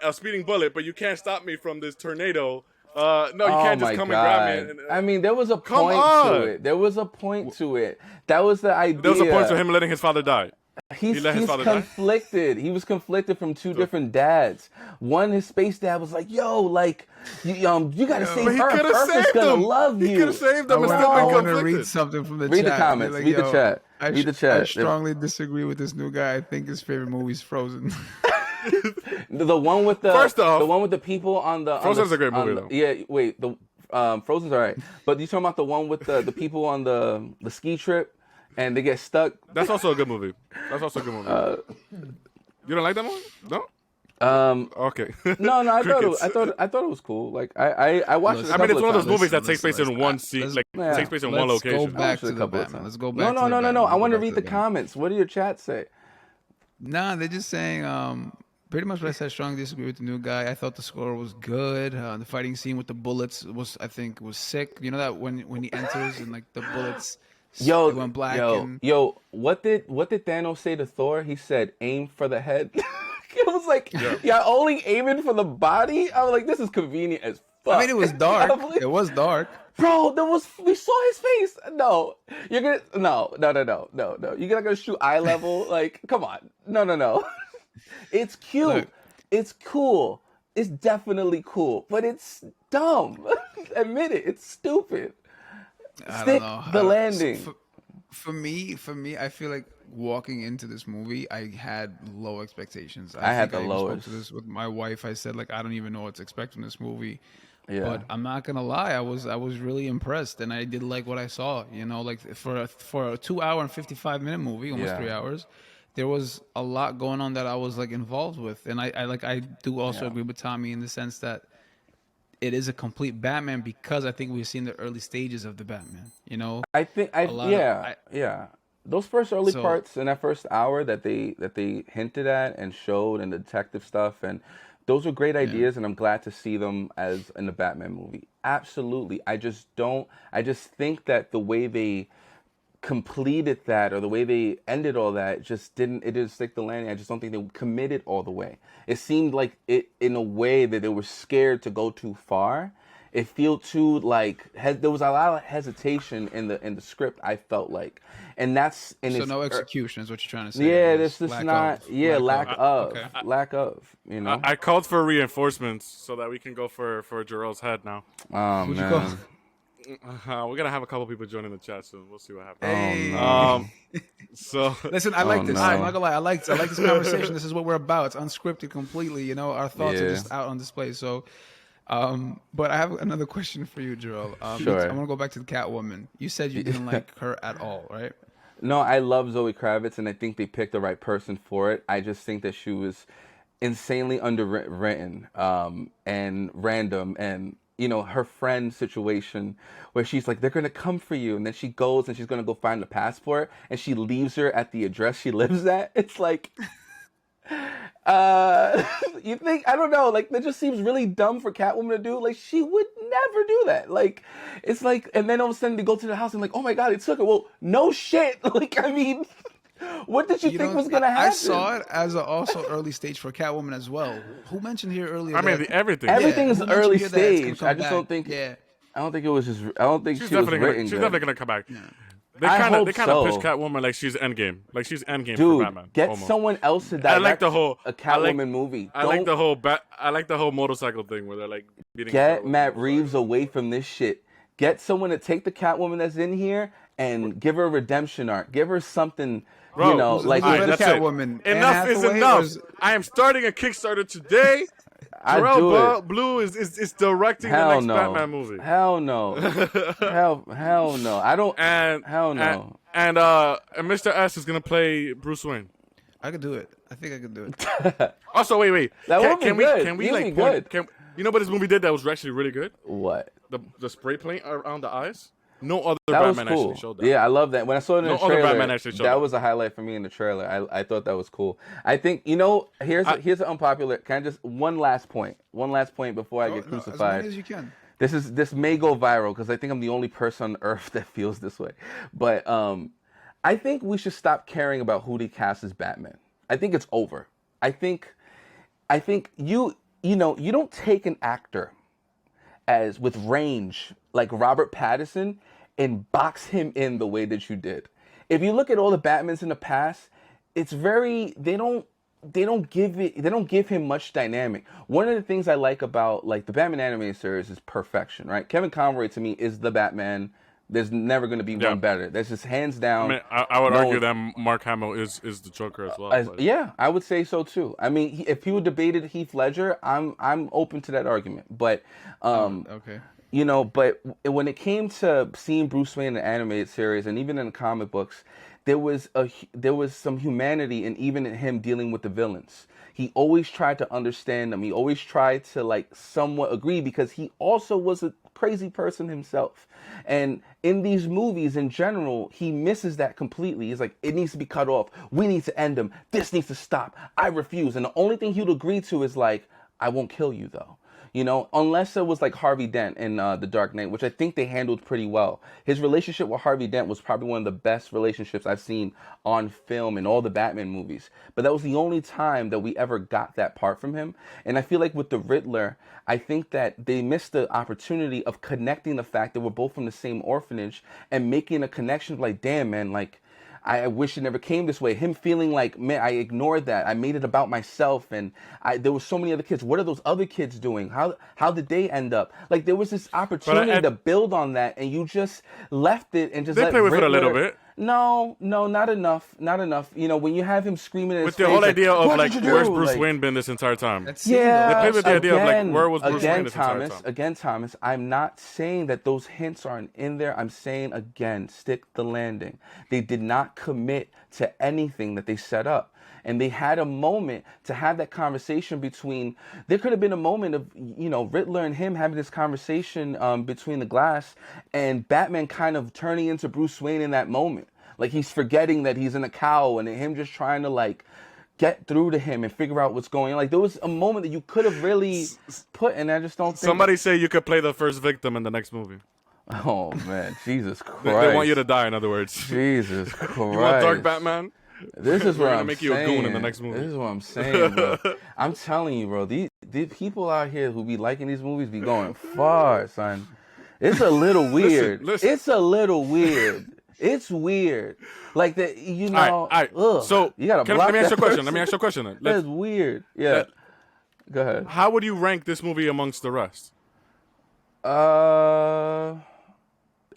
a speeding bullet, but you can't stop me from this tornado. No, you can't just come and grab me. I mean, there was a point to it. There was a point to it. That was the idea. There was a point to him letting his father die. He's let his father conflicted. He was conflicted from two different dads. One, his space dad was like, "Yo, like, you gotta save her. Earth is gonna love you." He could have saved them and I still been want to conflicted. read something from the Read chat. the comments. Like, Read the chat. Read the chat. I strongly disagree with this new guy. I think his favorite movie is Frozen. The one with the First off, the one with the people on the Frozen's a great movie though. Yeah, wait, the Frozen's alright, but you talking about the one with the people on the ski trip and they get stuck? That's also a good movie. You don't like that movie? No. Okay. No, I thought it was cool. Like I watched it. I mean, it's one of those movies that Listen, takes place in one seat, like takes place in one Let's go location. back to the couple of Batman. times. Let's go back. No. I want to read the comments. What do your chat say? Nah, they're just saying pretty much what I said. Strongly disagree with the new guy. I thought the score was good. The fighting scene with the bullets was sick. You know that when he enters and like the bullets went black. What did Thanos say to Thor? He said, "Aim for the head." It was like, yeah, only aiming for the body. I was like, this is convenient as fuck. I mean, it was dark. It was dark. Bro, we saw his face. No. You're gonna no. You're gonna shoot eye level. Like, come on. No. It's cute. Look. It's cool. It's definitely cool. But it's dumb. Admit it. It's stupid. Stick the landing. For me, I feel like walking into this movie, I had low expectations. I had the even lowest. spoke to this with my wife. I said, like, I don't even know what to expect from this movie. Yeah. But I'm not gonna lie, I was really impressed, and I did like what I saw. You know, like for a 2-hour and 55-minute movie, almost 3 hours, there was a lot going on that I was like involved with, and I do also agree with Tommy in the sense that it is a complete Batman because I think we've seen the early stages of the Batman. You know, I think those first early parts in that first hour that they hinted at and showed and the detective stuff, and those were great ideas, and I'm glad to see them as in the Batman movie. Absolutely. I just think that the way they completed that or the way they ended all that didn't stick the landing. I just don't think they committed all the way. It seemed like it in a way that they were scared to go too far. It felt too like there was a lot of hesitation in the script. I felt like, and that's no execution is what you're trying to say. Yeah, this not lack of. You know, I called for reinforcements so that we can go for Jarrell's head now. Oh man. We're gonna have a couple people joining the chat soon. We'll see what happens. Hey. So listen, I like this. No. I'm not gonna lie. I like this conversation. This is what we're about. It's unscripted completely. You know, our thoughts are just out on display. So. But I have another question for you, Jarrell. Sure. I want to go back to the Catwoman. You said you didn't like her at all, right? No, I love Zoe Kravitz, and I think they picked the right person for it. I just think that she was insanely underwritten and random, and you know, her friend situation where she's like, they're going to come for you. And then she goes and she's going to go find the passport and she leaves her at the address she lives at. It's like, you think, I don't know, like that just seems really dumb for Catwoman to do. Like she would never do that. Like, it's like, and then all of a sudden they go to the house and like, oh my God, it took her. Well, no shit. Like, I mean, what did you think was going to happen? I saw it as an also early stage for Catwoman as well. Who mentioned here earlier? I mean, everything. Everything is early here stage. I just back? don't think. Yeah. I don't think it was just. I don't think She's she was definitely written she's good. definitely gonna come back. Yeah. They I kind of hope so. pitch Catwoman like she's Endgame, like she's Endgame for Dude, Batman. get almost. someone else to direct I like the whole a Catwoman movie. I like the whole motorcycle thing where they're like beating. Get Matt Reeves away from this shit. Get someone to take the Catwoman that's in here and give her a redemption arc. Give her something. Bro, you know, like right, that's Catwoman. Enough is enough. I am starting a Kickstarter today. Jarrell Blue is directing the next Batman movie. Hell no. hell no. I don't. Hell no. And Mr. S is gonna play Bruce Wayne. I could do it. I think I could do it. Also, wait. That would be good. Can we like point? You know what this movie did that was actually really good? What? The spray paint around the eyes. No other that Batman was cool. actually showed that. Yeah, I love that. When I saw it in the trailer, Batman actually showed that was a highlight for me in the trailer. I thought that was cool. I think, you know, here's an unpopular, can I just, one last point before I get crucified. As many as you can. This may go viral because I think I'm the only person on earth that feels this way. But I think we should stop caring about who they cast as Batman. I think it's over. I think you don't take an actor with range like Robert Pattinson and box him in the way that you did. If you look at all the Batmans in the past, it's very they don't give him much dynamic. One of the things I like about like the Batman animated series is perfection, right? Kevin Conroy to me is the Batman. There's never going to be one better. That's just hands down. I mean, I would argue that Mark Hamill is the Joker as well. Yeah, I would say so too. I mean, if he would debated Heath Ledger, I'm open to that argument. But okay. you know, but when it came to seeing Bruce Wayne in the animated series and even in the comic books, there was some humanity and even in him dealing with the villains. He always tried to understand them. He always tried to like somewhat agree because he also was a crazy person himself. And in these movies in general, he misses that completely. He's like, it needs to be cut off. We need to end him. This needs to stop. I refuse. And the only thing he would agree to is like, I won't kill you though. You know, unless it was like Harvey Dent in The Dark Knight, which I think they handled pretty well. His relationship with Harvey Dent was probably one of the best relationships I've seen on film in all the Batman movies. But that was the only time that we ever got that part from him. And I feel like with the Riddler, I think that they missed the opportunity of connecting the fact that we're both from the same orphanage and making a connection like, damn, man, like, I wish it never came this way. Him feeling like, man, I ignored that. I made it about myself, and there were so many other kids. What are those other kids doing? How did they end up? Like there was this opportunity to build on that, and you just left it and just they let play with Riddler, it a little bit. No, not enough. You know, when you have him screaming at his with the face, whole like, idea of like, where's Bruce like, Wayne been this entire time? Yeah, they play with the idea of like, where was Bruce Wayne this entire time? Again, Thomas, I'm not saying that those hints aren't in there. I'm saying again, stick the landing. They did not commit to anything that they set up. And they had a moment to have that conversation between, there could have been a moment of, you know, Riddler and him having this conversation between the glass and Batman kind of turning into Bruce Wayne in that moment. Like he's forgetting that he's in a cowl and him just trying to like get through to him and figure out what's going on. Like there was a moment that you could have really put, and I just don't think. Somebody say you could play the first victim in the next movie. Oh man, Jesus Christ! They want you to die. In other words, Jesus Christ! You want Dark Batman? This is what I'm make saying. You a goon in the next movie. This is what I'm saying, bro. I'm telling you, bro. These people out here who be liking these movies be going far, son. It's a little weird. Listen. It's a little weird. It's weird. Like that, you know. All right. So you gotta let me ask you a question. Let me ask you a question then. That's weird. Yeah. Go ahead. How would you rank this movie amongst the rest?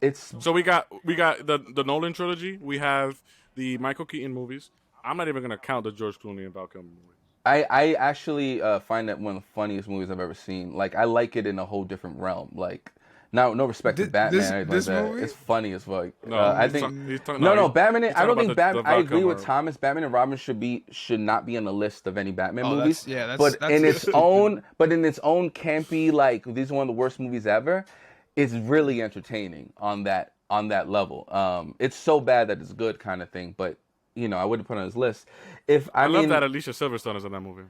It's so we got the Nolan trilogy. We have the Michael Keaton movies. I'm not even gonna count the George Clooney and Val Kilmer movies. I actually find that one of the funniest movies I've ever seen. Like I like it in a whole different realm. Like. No respect to Batman. This like movie? It's funny as fuck. No, I think Batman. I don't think Batman. I agree with Thomas. Batman and Robin should not be on the list of any Batman movies. But in its own campy, like these are one of the worst movies ever. It's really entertaining on that level. It's so bad that it's good kind of thing. But you know, I wouldn't put it on his list. I love that Alicia Silverstone is in that movie.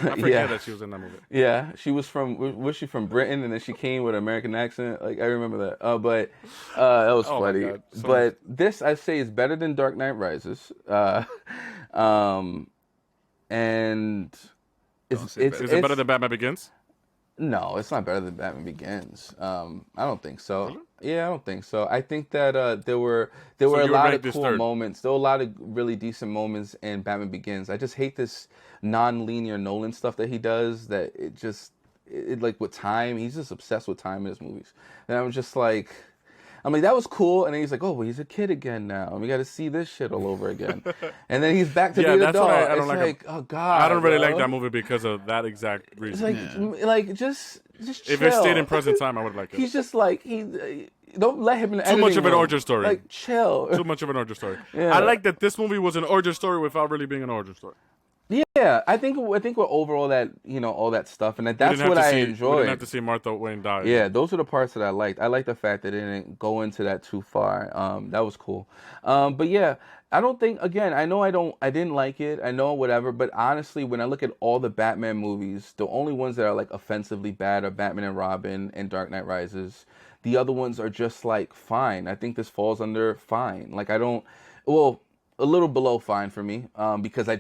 I forget that she was in that movie. Yeah, she was was she from Britain and then she came with an American accent? Like I remember that. But that was funny. But this I say is better than Dark Knight Rises. And is it better than Batman Begins? No, it's not better than Batman Begins. I don't think so. Really? Yeah, I don't think so. I think that there were a lot of cool moments. There were a lot of really decent moments in Batman Begins. I just hate this non-linear Nolan stuff that he does. That it like with time, he's just obsessed with time in his movies. And I'm just like, that was cool. And then he's like, oh, well, he's a kid again now. And we got to see this shit all over again. And then he's back to being a dog. I don't like, oh, God. I don't really like that movie because of that exact reason. It's like just chill. If it stayed in present time, I would like it. He's just like, don't let him in the Too much of an origin story. Like, chill. Too much of an origin story. Yeah. I like that this movie was an origin story without really being an origin story. Yeah, I think we're over all that, all that stuff, and that's what I enjoyed. We didn't have to see Martha Wayne die. Yeah, those are the parts that I liked. I like the fact that it didn't go into that too far. That was cool. But yeah, I don't think. Again, I didn't like it. I know whatever. But honestly, when I look at all the Batman movies, the only ones that are like offensively bad are Batman and Robin and Dark Knight Rises. The other ones are just like fine. I think this falls under fine. Like a little below fine for me, because I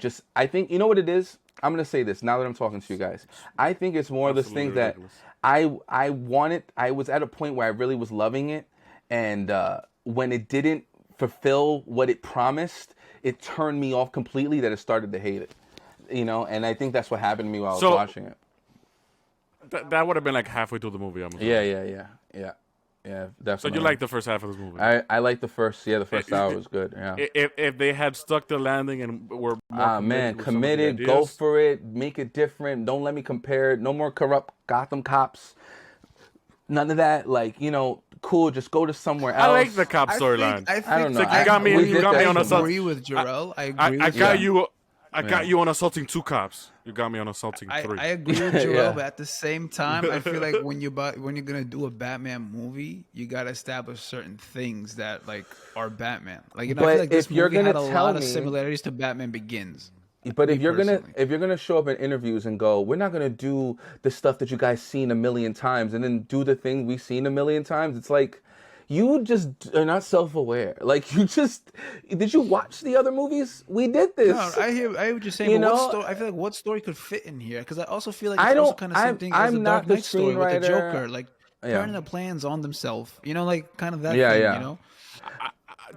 think, you know what it is? I'm going to say this now that I'm talking to you guys. I think it's more of this thing that I was at a point where I really was loving it, and when it didn't fulfill what it promised, it turned me off completely that it started to hate it. And I think that's what happened to me while I was watching it. That would have been like halfway through the movie. Yeah, definitely. So you like the first half of this movie? I like the first hour was good. Yeah. If they had stuck the landing and were more committed, go for it, make it different. Don't let me compare it. No more corrupt Gotham cops. None of that. Cool. Just go to somewhere else. I like the cop storyline. I don't know. Like you got me on assault. I agree with Jarrell. I got you on assaulting 2 cops. You got me on assaulting 3. I agree with Jarrell, but at the same time, I feel like when you're gonna do a Batman movie, you gotta establish certain things that are Batman. I feel like this movie had a lot of similarities to Batman Begins. But if you're gonna show up in interviews and go, we're not gonna do the stuff that you guys seen a million times, and then do the thing we've seen a million times, it's like you just are not self-aware. Did you watch the other movies? We did this. No, I hear what you're saying. I feel like what story could fit in here? Because I also feel like it's also kind of the same thing as the Dark Knight story with the Joker, turning the plans on themselves. Kind of that thing.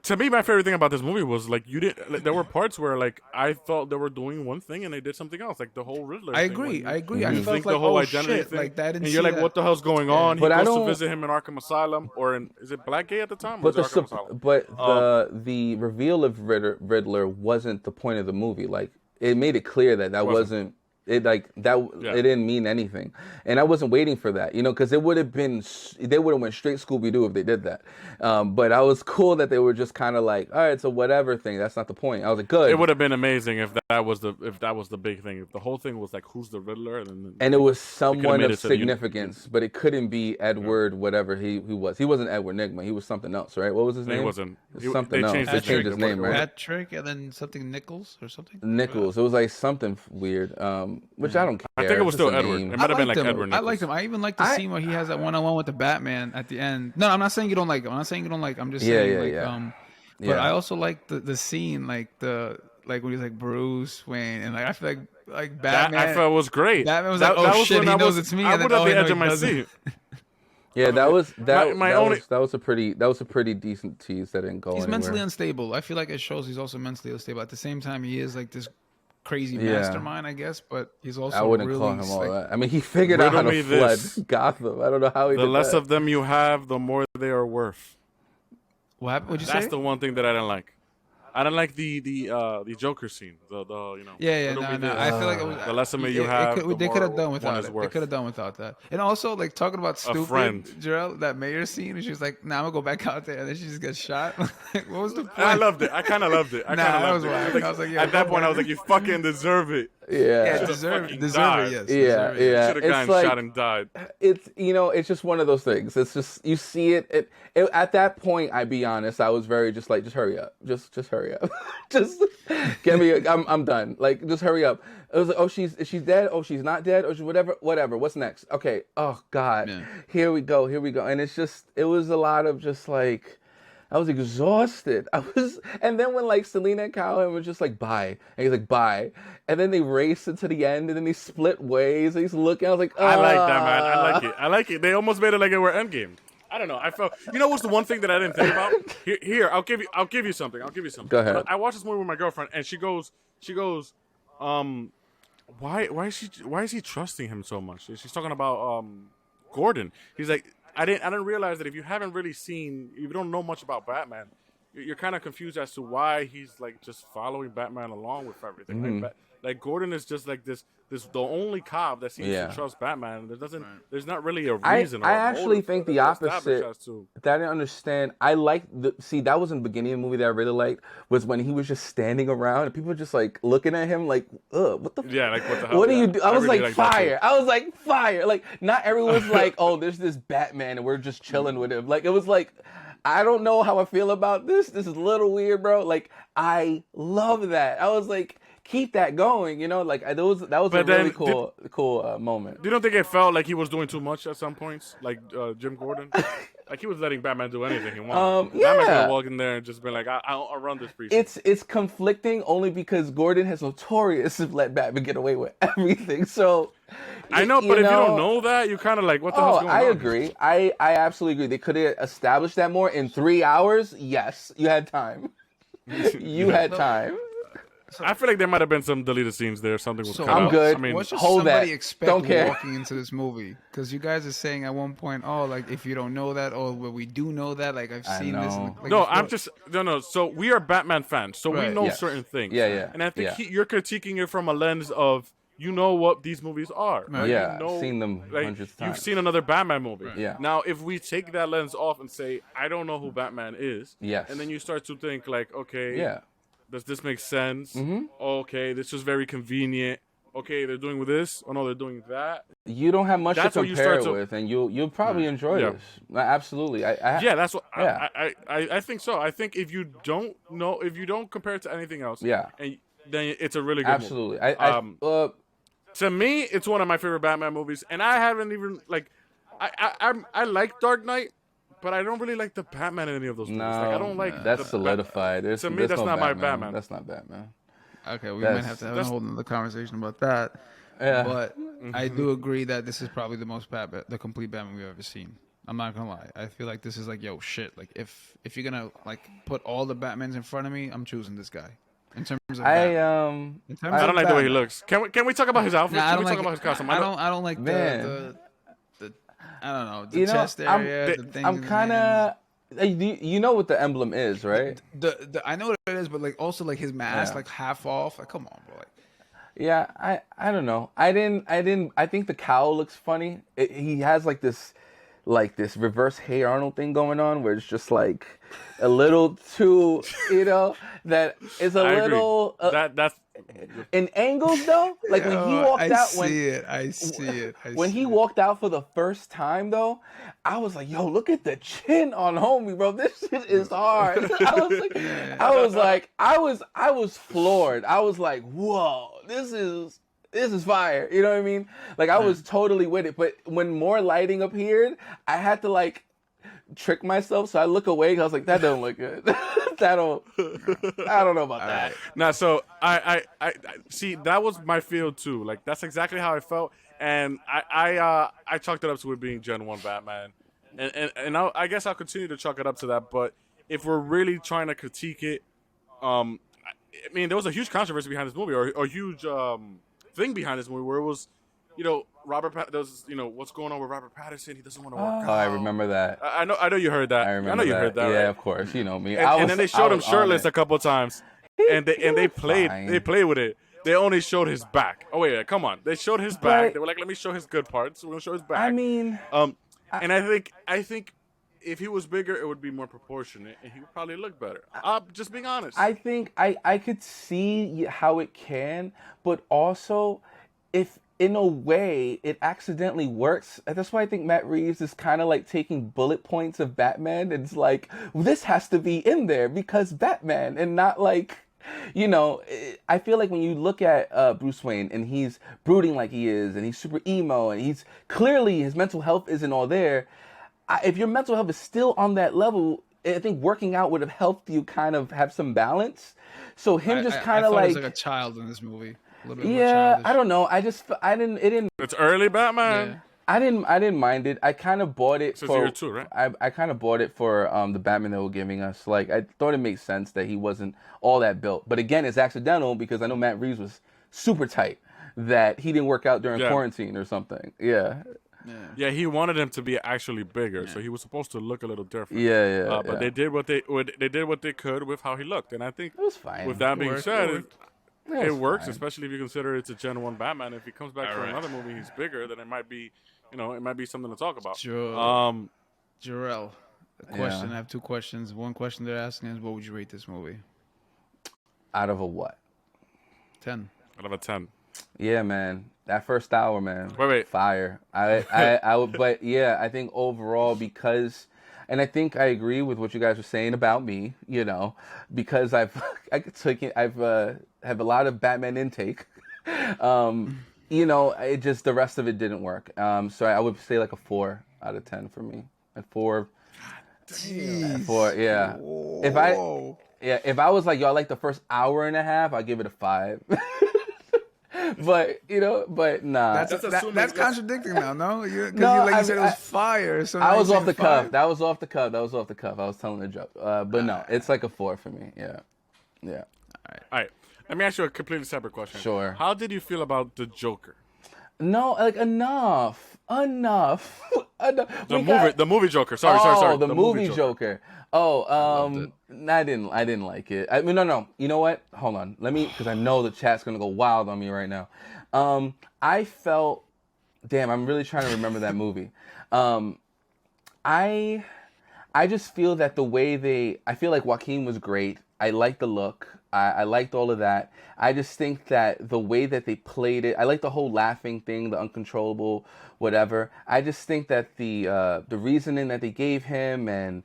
To me, my favorite thing about this movie was there were parts where I thought they were doing one thing and they did something else, like the whole Riddler. I agree. I felt like the whole identity thing, and you're like, what the hell's going on? He goes to visit him in Arkham Asylum, is it Blackgate at the time? But the reveal of Riddler wasn't the point of the movie. It made it clear that wasn't. It didn't mean anything, and I wasn't waiting for that, because they would have went straight Scooby-Doo if they did that. But I was cool that they were just kind of like, all right, it's a whatever thing. That's not the point. I was like, good. It would have been amazing if that was the big thing. If the whole thing was who's the Riddler, and it was someone of significance, but it couldn't be Edward, whatever he was. He wasn't Edward Nygma. He was something else, right? What was his name? He wasn't. Something else. They changed his name, right? Patrick, and then something Nichols or something. Nichols. It was something weird. Which I don't care. I think it was still Edward. It might have been Edward Nichols. I liked him. I even liked the scene where he has that one-on-one with the Batman at the end. No, I'm not saying you don't like him. I'm not saying you don't like him. I'm just saying But I also like the scene when he's like Bruce Wayne, and I feel like Batman. I felt was great. Batman was like, shit, he knows it's me. I was at the edge of my seat. Yeah, that was a pretty decent tease that didn't go anywhere. He's mentally unstable. I feel like it shows he's also mentally unstable. At the same time, he is this crazy mastermind, I guess, but he's also I wouldn't call him all that. I mean, he figured out how to flood Gotham. I don't know how he did that. The less of them you have, the more they are worth. What happened? What'd you say? That's the one thing that I didn't like. I didn't like the Joker scene. No. I feel like it was, the less of me you have, they could have done without it. Worth. They could have done without that. And also, talking about stupid, Jarrell, that mayor scene, and she was like, "Nah, I'm gonna go back out there," and then she just gets shot. What was the point? I loved it. I kind of loved it. I was like, at that point, I was like, you fucking deserve it. Yeah, deserve it. Yes. Yeah. Should have gotten shot and died. It's it's just one of those things. It's just you see it. At that point, I be honest, I was very just hurry up, just hurry up, just get me. I'm done. Just hurry up. It was like, oh, she's dead. Oh, she's not dead. Or whatever. What's next? Okay. Oh God. Yeah. Here we go. And it was a lot of just I was exhausted. And then when Selena and Kyle was just bye, and he's like, bye. And then they race into the end, and then they split ways. And he's looking, I was like, I like that, man. I like it. They almost made it like it were Endgame. I don't know. I felt, what's the one thing that I didn't think about? Here, I'll give you something. Go ahead. I watched this movie with my girlfriend, and she goes, why is he trusting him so much? She's talking about Gordon. He's like, I didn't realize that if you haven't really seen, if you don't know much about Batman, you're kind of confused as to why he's just following Batman along with everything. Mm-hmm. Gordon is just the only cop that seems to trust Batman. There's not really a reason. I actually think the opposite. That I didn't understand. I that was in the beginning of the movie that I really liked, was when he was just standing around and people were just looking at him what the yeah, what the hell? What do you do? I was really fire. I was like, fire. Not everyone's oh, there's this Batman and we're just chilling with him. It was I don't know how I feel about this. This is a little weird, bro. I love that. I was like, keep that going, that was a really cool moment. You don't think it felt like he was doing too much at some points, Jim Gordon? He was letting Batman do anything he wanted. Yeah. Batman could have walked in there and just been like, I'll run this precinct. It's conflicting only because Gordon has notorious let Batman get away with everything. So I know, but if you don't know that, you're kind of like, what the hell's going on? I agree. I absolutely agree. They could have established that more in 3 hours. Yes, you had time. You had time. I feel like there might have been some deleted scenes there. Something was cut I'm out. good. I mean, what should hold somebody that. expect Don't care. walking into this movie? Because you guys are saying at one point, oh, like if you don't know that, or well, we do know that. Like I've seen this. know. Like, no, I'm just no. So we are Batman fans, so we Right. know Yes. certain things. Yeah. And I think Yeah. you're critiquing it from a lens of you know what these movies are. Right. Yeah, You know, I've seen them like, hundreds of You've times. seen another Batman movie. Right. Yeah. Now, if we take that lens off and say I don't know who Batman is, Yes. and then you start to think like, okay, Yeah. does this make sense? Mm-hmm. Okay, this is very convenient. Okay, they're doing with this. Oh no, they're doing that. You don't have much That's to what you compare start it to- with, and you'll probably enjoy Yeah. this. Absolutely. Yeah, that's what Yeah. I think so. I think if you don't know, if you don't compare it to anything else, Yeah. and then it's a really good Absolutely. movie. To me, it's one of my favorite Batman movies, and I haven't even like, I like Dark Knight, but I don't really like the Batman in any of those movies. Like, I don't like that's the solidified. To me, that's no not my Batman. That's not Batman. okay, we That's- might have to have a whole nother conversation about that. Yeah. But I do agree that this is probably the most the complete Batman we've ever seen. I'm not gonna lie. I feel like this is like, yo, shit. Like if you're gonna like put all the Batmans in front of me, I'm choosing this guy. In terms of Batman. In terms I of don't like the way he Batman. looks. Can we talk about his outfit? Nah, I Can don't we like. talk about his costume? I don't like Man. the I don't know the chest area. The thing. I'm kind of. You know what the emblem is, right? The I know what it is, but like also like his mask, Yeah. like half off. Like come on, bro. Like, Yeah, I don't know. I think the cowl looks funny. He has like this reverse Hey Arnold thing going on, where it's just like a little too, that is a I little agree. That's in angles though. Like when he walked out, I see it. when he walked out for the first time though, I was like, yo, look at the chin on homie, bro. This shit is hard. I was floored. I was like, whoa, this is fire. You know what I mean? Like I was totally with it. But when more lighting appeared, I had to like trick myself. So I look away. I was like, that don't look good. I don't know about that. Nah, so I see that was my feel too. Like that's exactly how I felt, and I chalked it up to it being Gen 1 Batman, and I guess I'll continue to chalk it up to that. But if we're really trying to critique it, I mean, there was a huge controversy behind this movie, or a huge thing behind this movie, where it was, what's going on with Robert Pattinson? He doesn't want to work out. Oh, I remember that. I know you heard that. I remember you heard that. Yeah, right? of course. You know me. And then they showed him shirtless a couple of times, and they played fine. with it. They only showed his back. Oh wait, come on. They showed his back. They were like, let me show his good parts. We're gonna show his back. I mean, and I think if he was bigger, it would be more proportionate, and he would probably look better. Just being honest. I think I could see how it can, but also if in a way it accidentally works. That's why I think Matt Reeves is kind of like taking bullet points of Batman. And it's like, this has to be in there because Batman, and not like, I feel like when you look at Bruce Wayne and he's brooding like he is, and he's super emo, and he's clearly his mental health isn't all there. If your mental health is still on that level, I think working out would have helped you kind of have some balance. So him just kind of like, like he was like a child in this movie. A little bit more yeah, childish. I don't know. It didn't. It's early Batman. Yeah. I didn't mind it. I kind of bought it Since for year 2, right? I kind of bought it for the Batman they were giving us. Like I thought it made sense that he wasn't all that built. But again, it's accidental because I know Matt Reeves was super tight, that he didn't work out during quarantine or something. Yeah. Yeah, he wanted him to be actually bigger, so he was supposed to look a little different. Yeah. But they did what they could with how he looked, and I think It was fine. with that being said, It it was works, fine. especially if you consider it's a Gen 1 Batman. If he comes back for another movie, he's bigger, then it might be, it might be something to talk about. Sure. Jarrell, a question. Yeah. I have 2 questions. One question they're asking is, what would you rate this movie? Out of a what? 10. Out of a 10. Yeah, man. That first hour, man. Wait. Fire. I would, but yeah, I think overall because, and I think I agree with what you guys were saying about me, because have a lot of Batman intake. It just, the rest of it didn't work. So I would say like a 4 out of 10 for me. A 4. Jeez. 4, yeah. Whoa. If I was like, yo, I like the first hour and a half, I'd give it a 5. but nah. That's contradicting now, no? Because No, you said it was fire. So I now was you're off the saying cuff. five? That was off the cuff. I was telling a joke. But no, it's like a 4 for me. Yeah. Yeah. All right. Let me ask you a completely separate question. Sure. How did you feel about the Joker? No, like enough. The movie Joker. Sorry. The movie Joker. Oh, I loved it. I didn't like it. I mean, no. You know what? Hold on. Let me, because I know the chat's gonna go wild on me right now. I felt, damn, I'm really trying to remember that movie. I just feel that I feel like Joaquin was great. I liked the look. I liked all of that. I just think that the way that they played it, I like the whole laughing thing, the uncontrollable, whatever. I just think that the reasoning that they gave him, and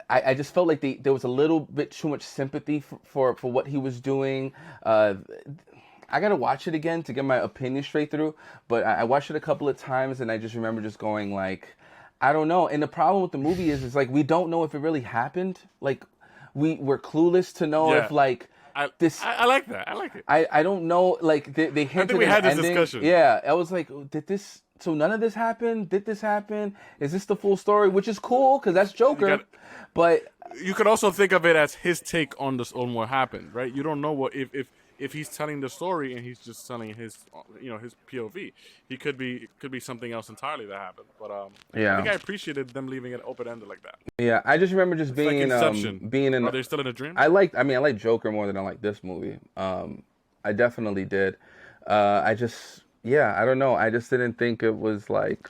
I just felt like there was a little bit too much sympathy for what he was doing. I gotta watch it again to get my opinion straight through. But I watched it a couple of times, and I just remember just going like, I don't know. And the problem with the movie is like we don't know if it really happened. Like we're clueless to know if like this. I like that. I like it. I don't know. Like they hinted. I think we had this discussion. Yeah, I was like, did this? So none of this happened. Did this happen? Is this the full story? Which is cool because that's Joker. But you could also think of it as his take on what happened, right? You don't know what if he's telling the story and he's just telling his his POV. He could be something else entirely that happened. But I think I appreciated them leaving it open ended like that. Yeah, I just remember just being like being in. Are they still in a dream? I like Joker more than I like this movie. I definitely did. I don't know. I just didn't think it was like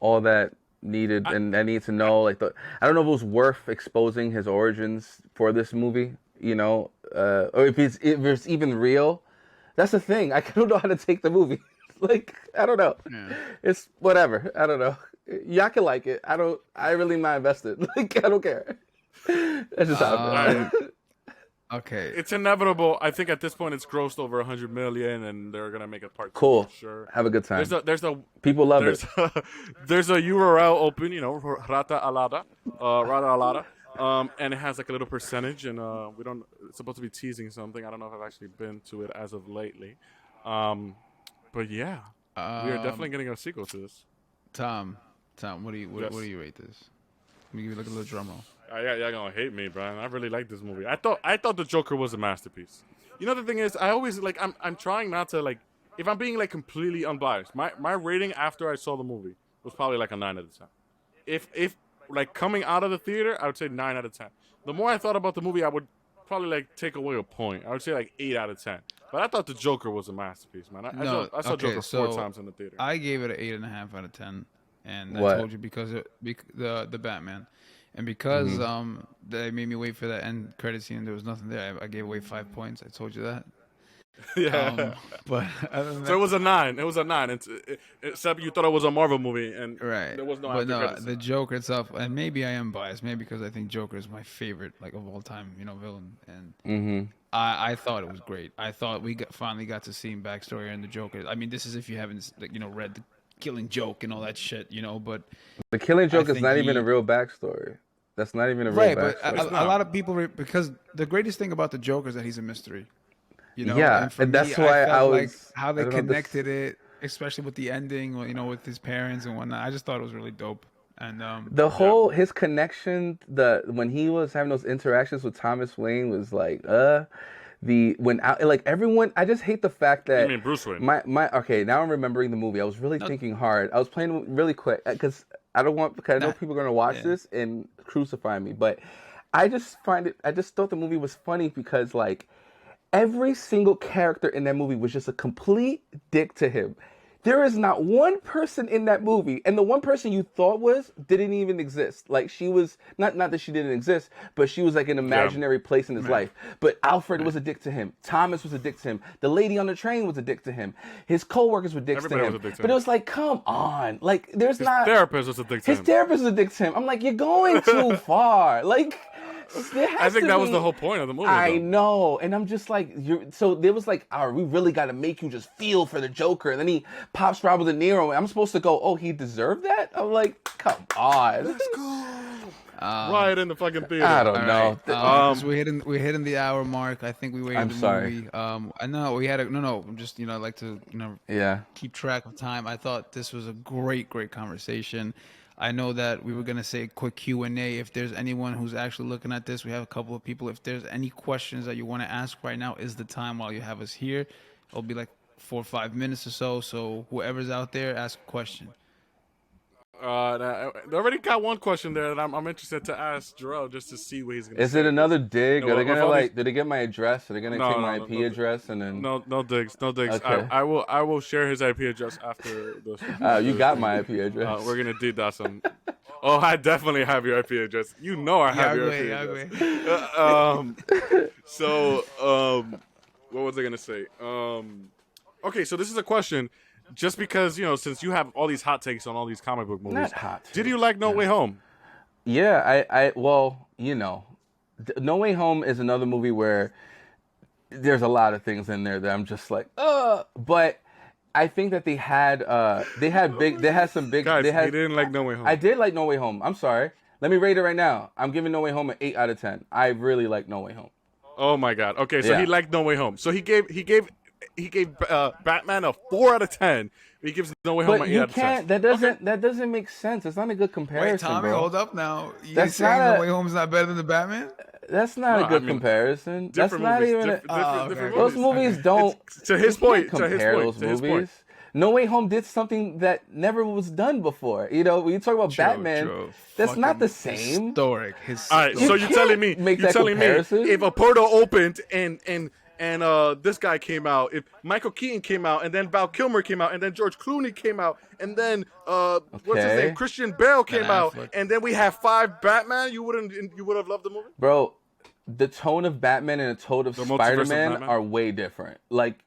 all that needed, and I need to know like I don't know if it was worth exposing his origins for this movie. Or if it's even real. That's the thing. I don't know how to take the movie. Like, I don't know. Yeah. It's whatever. I don't know. Y'all can like it. I really not invested. Like, I don't care. That's just how I feel. Okay. It's inevitable. I think at this point it's grossed over 100 million, and they're gonna make a part 2. Cool. For sure. Have a good time. People love it. There's a URL open, Rata Alada, and it has like a little percentage, and it's supposed to be teasing something. I don't know if I've actually been to it as of lately, but yeah, we are definitely getting a sequel to this. Tom, what do you rate this? Let me give you like a little drum roll. Y'all gonna hate me, Brian. I really like this movie. I thought the Joker was a masterpiece. The thing is, I always like I'm trying not to like, if I'm being like completely unbiased. My rating after I saw the movie was probably like a 9 out of 10. If like coming out of the theater, I would say 9 out of 10. The more I thought about the movie, I would probably like take away a point. I would say like 8 out of 10. But I thought the Joker was a masterpiece, man. I saw Joker 4 times in the theater. I gave it an 8.5 out of 10, and I told you because the Batman, and because they made me wait for that end credit scene. And there was nothing there. I gave away 5 points. I told you that. Yeah, but so it was a 9. It was a 9. Except you thought it was a Marvel movie, and there was no. But no, the Joker itself, and maybe I am biased, maybe because I think Joker is my favorite, like of all time, villain, and I thought it was great. I thought we finally got to see him backstory in the Joker. I mean, this is if you haven't read the Killing Joke and all that shit, but the Killing Joke is not even a real backstory. That's not even a real backstory. But a lot of people because the greatest thing about the Joker is that he's a mystery. Yeah, and that's why I was like how they connected it, especially with the ending, with his parents and whatnot. I just thought it was really dope. And his connection, when he was having those interactions with Thomas Wayne was like, everyone. I just hate the fact that you mean Bruce Wayne. Okay, now I'm remembering the movie. I was really thinking hard. I was playing really quick because I know people are gonna watch this and crucify me, but I just thought the movie was funny because like. Every single character in that movie was just a complete dick to him. There is not one person in that movie, and the one person you thought didn't even exist. Like she was not that she didn't exist, but she was like an imaginary place in his life. But Alfred was a dick to him. Thomas was a dick to him. The lady on the train was a dick to him. His coworkers were dicks to him. But it was like, come on, like his therapist was a dick to him. His therapist was a dick to him. I'm like, you're going too far. Like. I think that was the whole point of the movie. I know, and I'm just like, so there was like, all right, we really got to make you just feel for the Joker, and then he pops Robert De Niro, and I'm supposed to go, oh, he deserved that? I'm like, come on, let's go. Right in the fucking theater. I don't know. So we're hitting the hour mark. I think we waited the movie. I know we had I'm just I like to keep track of time. I thought this was a great conversation. I know that we were gonna say a quick Q&A. If there's anyone who's actually looking at this, we have a couple of people. If there's any questions that you want to ask right now, is the time while you have us here. It'll be like 4 or 5 minutes or so. So whoever's out there, ask a question. I already got one question there that I'm interested to ask Jarrell just to see what he's gonna say. Is it another dig? You know, Are they gonna these... Did they get my address? Are they gonna take my IP address and then? No digs. Okay. I will share his IP address after this. You got my IP address. We're gonna DDoS him. Oh, I definitely have your IP address. You know I have your IP address. What was I gonna say? Okay, so this is a question. Just because, since you have all these hot takes on all these comic book movies, Not hot. Did you like No Way Home? Yeah, well, No Way Home is another movie where there's a lot of things in there that I'm just like, but I think that they had some big. Guys, he didn't like No Way Home. I did like No Way Home. I'm sorry. Let me rate it right now. I'm giving No Way Home an 8 out of 10. I really like No Way Home. Oh my God. Okay, so he liked No Way Home. So he gave Batman a 4 out of 10. He gives No Way Home an 8 out of 10. That doesn't make sense. It's not a good comparison. Wait, Tommy, bro. hold up now. You're saying No Way Home's not better than the Batman? That's not a good comparison. That's not even. Those movies don't. To his point. Compare those movies. No Way Home did something that never was done before. When you talk about Batman, that's not the same. Historic. All right, so you're telling me if a portal opened and this guy came out, if Michael Keaton came out, and then Val Kilmer came out, and then George Clooney came out, and then what's his name, Christian Bale came out, and then we have 5 Batman, you would have loved the movie? Bro, the tone of Batman and the tone of Spider-Man are way different. Like,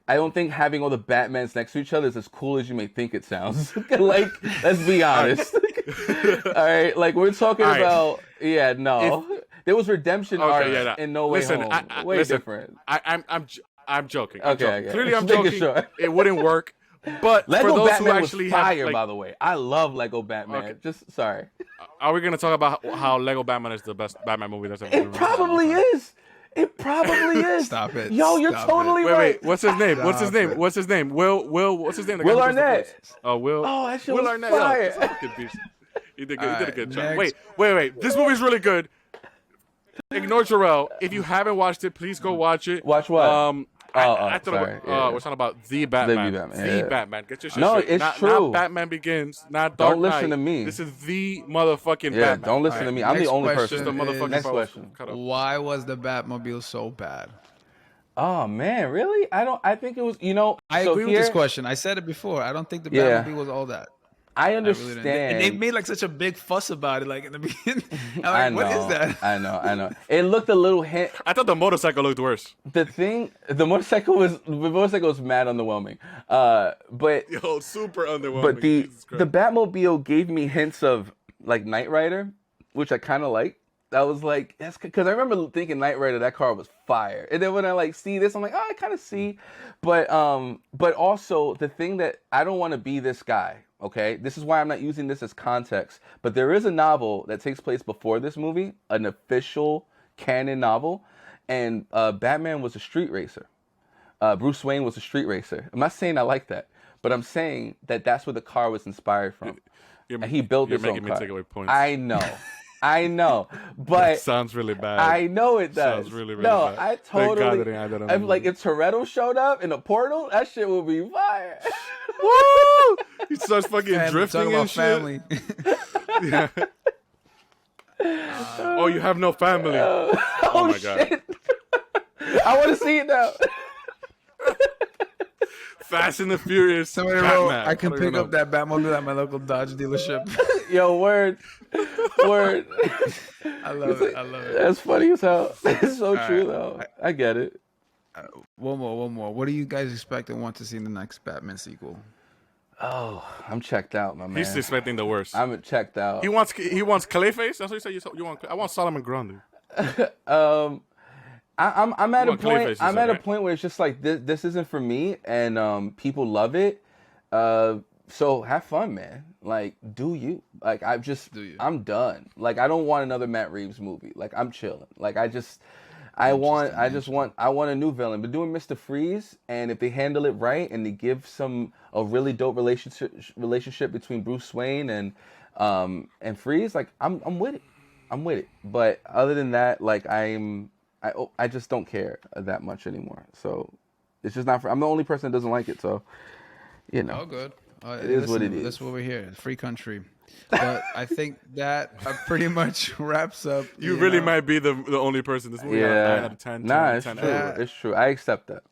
I don't think having all the Batmans next to each other is as cool as you may think it sounds. Like, let's be honest. All right, like we're talking about, there was redemption arcs in No Way Home. Way different. I'm joking. Okay. Clearly, I'm joking. Sure. It wouldn't work. But Lego for those Batman who actually was fire, have, by the way. I love Lego Batman. Okay. Just sorry. Are we gonna talk about how Lego Batman is the best Batman movie that's ever been released? It probably is. It probably is. Stop it. Yo, you're totally right. Wait. What's his name? What's his name? What's his name? Will. What's his name? Will Arnett. Oh, Will. Oh, that shit Will was Arnett. fire. He did a good job. Wait. This movie's really good. Ignore Jarrell. If you haven't watched it, please go watch it. Watch what? We're talking about the Batman. The Batman. Get your shit straight. It's true. Not Batman Begins. Not Dark Knight. Don't listen to me. This is the motherfucking Batman. Don't listen to me. I'm the only person. Just the motherfucking Next question. Why was the Batmobile so bad? Oh man, really? I think it was. I agree with this question. I said it before. I don't think the Batmobile was all that. I understand. And they made like such a big fuss about it, like in the beginning. I'm like, what is that? I know. It looked a little hint. I thought the motorcycle looked worse. The motorcycle was mad underwhelming. But super underwhelming. But the Batmobile gave me hints of like Knight Rider, which I kind of like. I was like, that's because I remember thinking Knight Rider, that car was fire. And then when I like see this, I'm like, I kind of see. But also the thing that I don't want to be this guy. Okay, this is why I'm not using this as context. But there is a novel that takes place before this movie, an official canon novel, and Batman was a street racer. Bruce Wayne was a street racer. I'm not saying I like that, but I'm saying that that's where the car was inspired from. And he built his own car. You're making me take away points. I know, but that sounds really bad. I know it does. Sounds really bad. No, I totally. I'm like, if Toretto showed up in a portal, that shit would be fire. Woo! He starts fucking drifting and shit. Family. Yeah. Oh, you have no family. Oh my god. I want to see it now. Fast and the Furious. Somebody wrote, I can pick up that Batmobile at my local Dodge dealership. Yo, word. I love it. That's funny as hell. It's so true, though. I get it. One more. What do you guys expect and want to see in the next Batman sequel? Oh, I'm checked out, my man. He's expecting the worst. I'm checked out. He wants Clayface. That's what you said. I want Solomon Grundy. I'm at a point. I'm at a point where it's just like this isn't for me, and people love it. So have fun, man. Like, do you? Like, I'm done. Like, I don't want another Matt Reeves movie. Like, I'm chilling. Like, I want a new villain. But doing Mr. Freeze, and if they handle it right and they give a really dope relationship between Bruce Wayne and Freeze, like I'm with it. I'm with it. But other than that, like I just don't care that much anymore. So it's just not. I'm the only person that doesn't like it. So Oh, good. It is what it is. That's what we're here. Free country. But I think that pretty much wraps up. You really might be the only person. This movie got 9 out of 10. Nah, 10 it's 10 true. It's true. I accept that.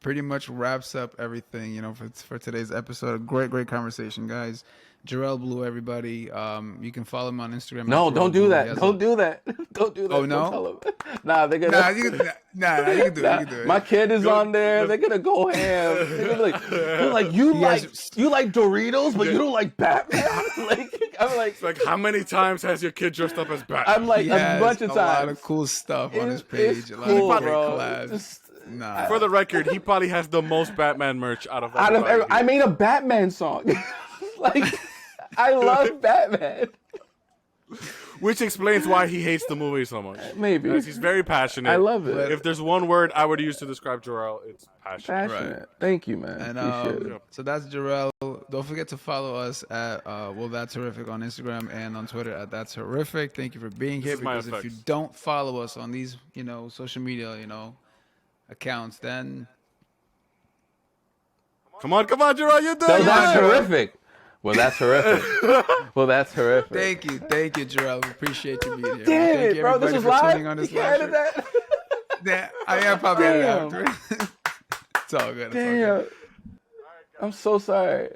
Pretty much wraps up everything, for today's episode. A great conversation, guys. Jarrell Blue, everybody. You can follow him on Instagram. No, don't do that. Don't do that. Don't do that. Oh, no? Nah, they're gonna. Nah, you can do it. You can do it. My kid is on there. They're gonna go ham. They're gonna be like, you like Doritos, but you don't like Batman. I'm like, it's like, how many times has your kid dressed up as Batman? I'm like, a bunch of times. A lot of cool stuff on his page. A lot cool, of great bro. collabs. Nah. For the record, he probably has the most Batman merch out of I made a Batman song. Like, I love Batman. Which explains why he hates the movie so much. Maybe. Because he's very passionate. I love it. If there's one word I would use to describe Jarrell, it's passionate. Right. Thank you, man. And Appreciate it. so that's Jarrell. Don't forget to follow us at Well That's Horrific on Instagram and on Twitter at That's Horrific. Thank you for being here. Because if you don't follow us on these, social media, accounts, then come on, Jarrell, you do it. So that's horrific. Well, that's horrific. Well, that's horrific. Thank you, Jarrell. We appreciate you being here. Damn Thank it, bro! This was live. On this you edited that? Yeah, I probably edited after. It's all good. Damn. I'm so sorry.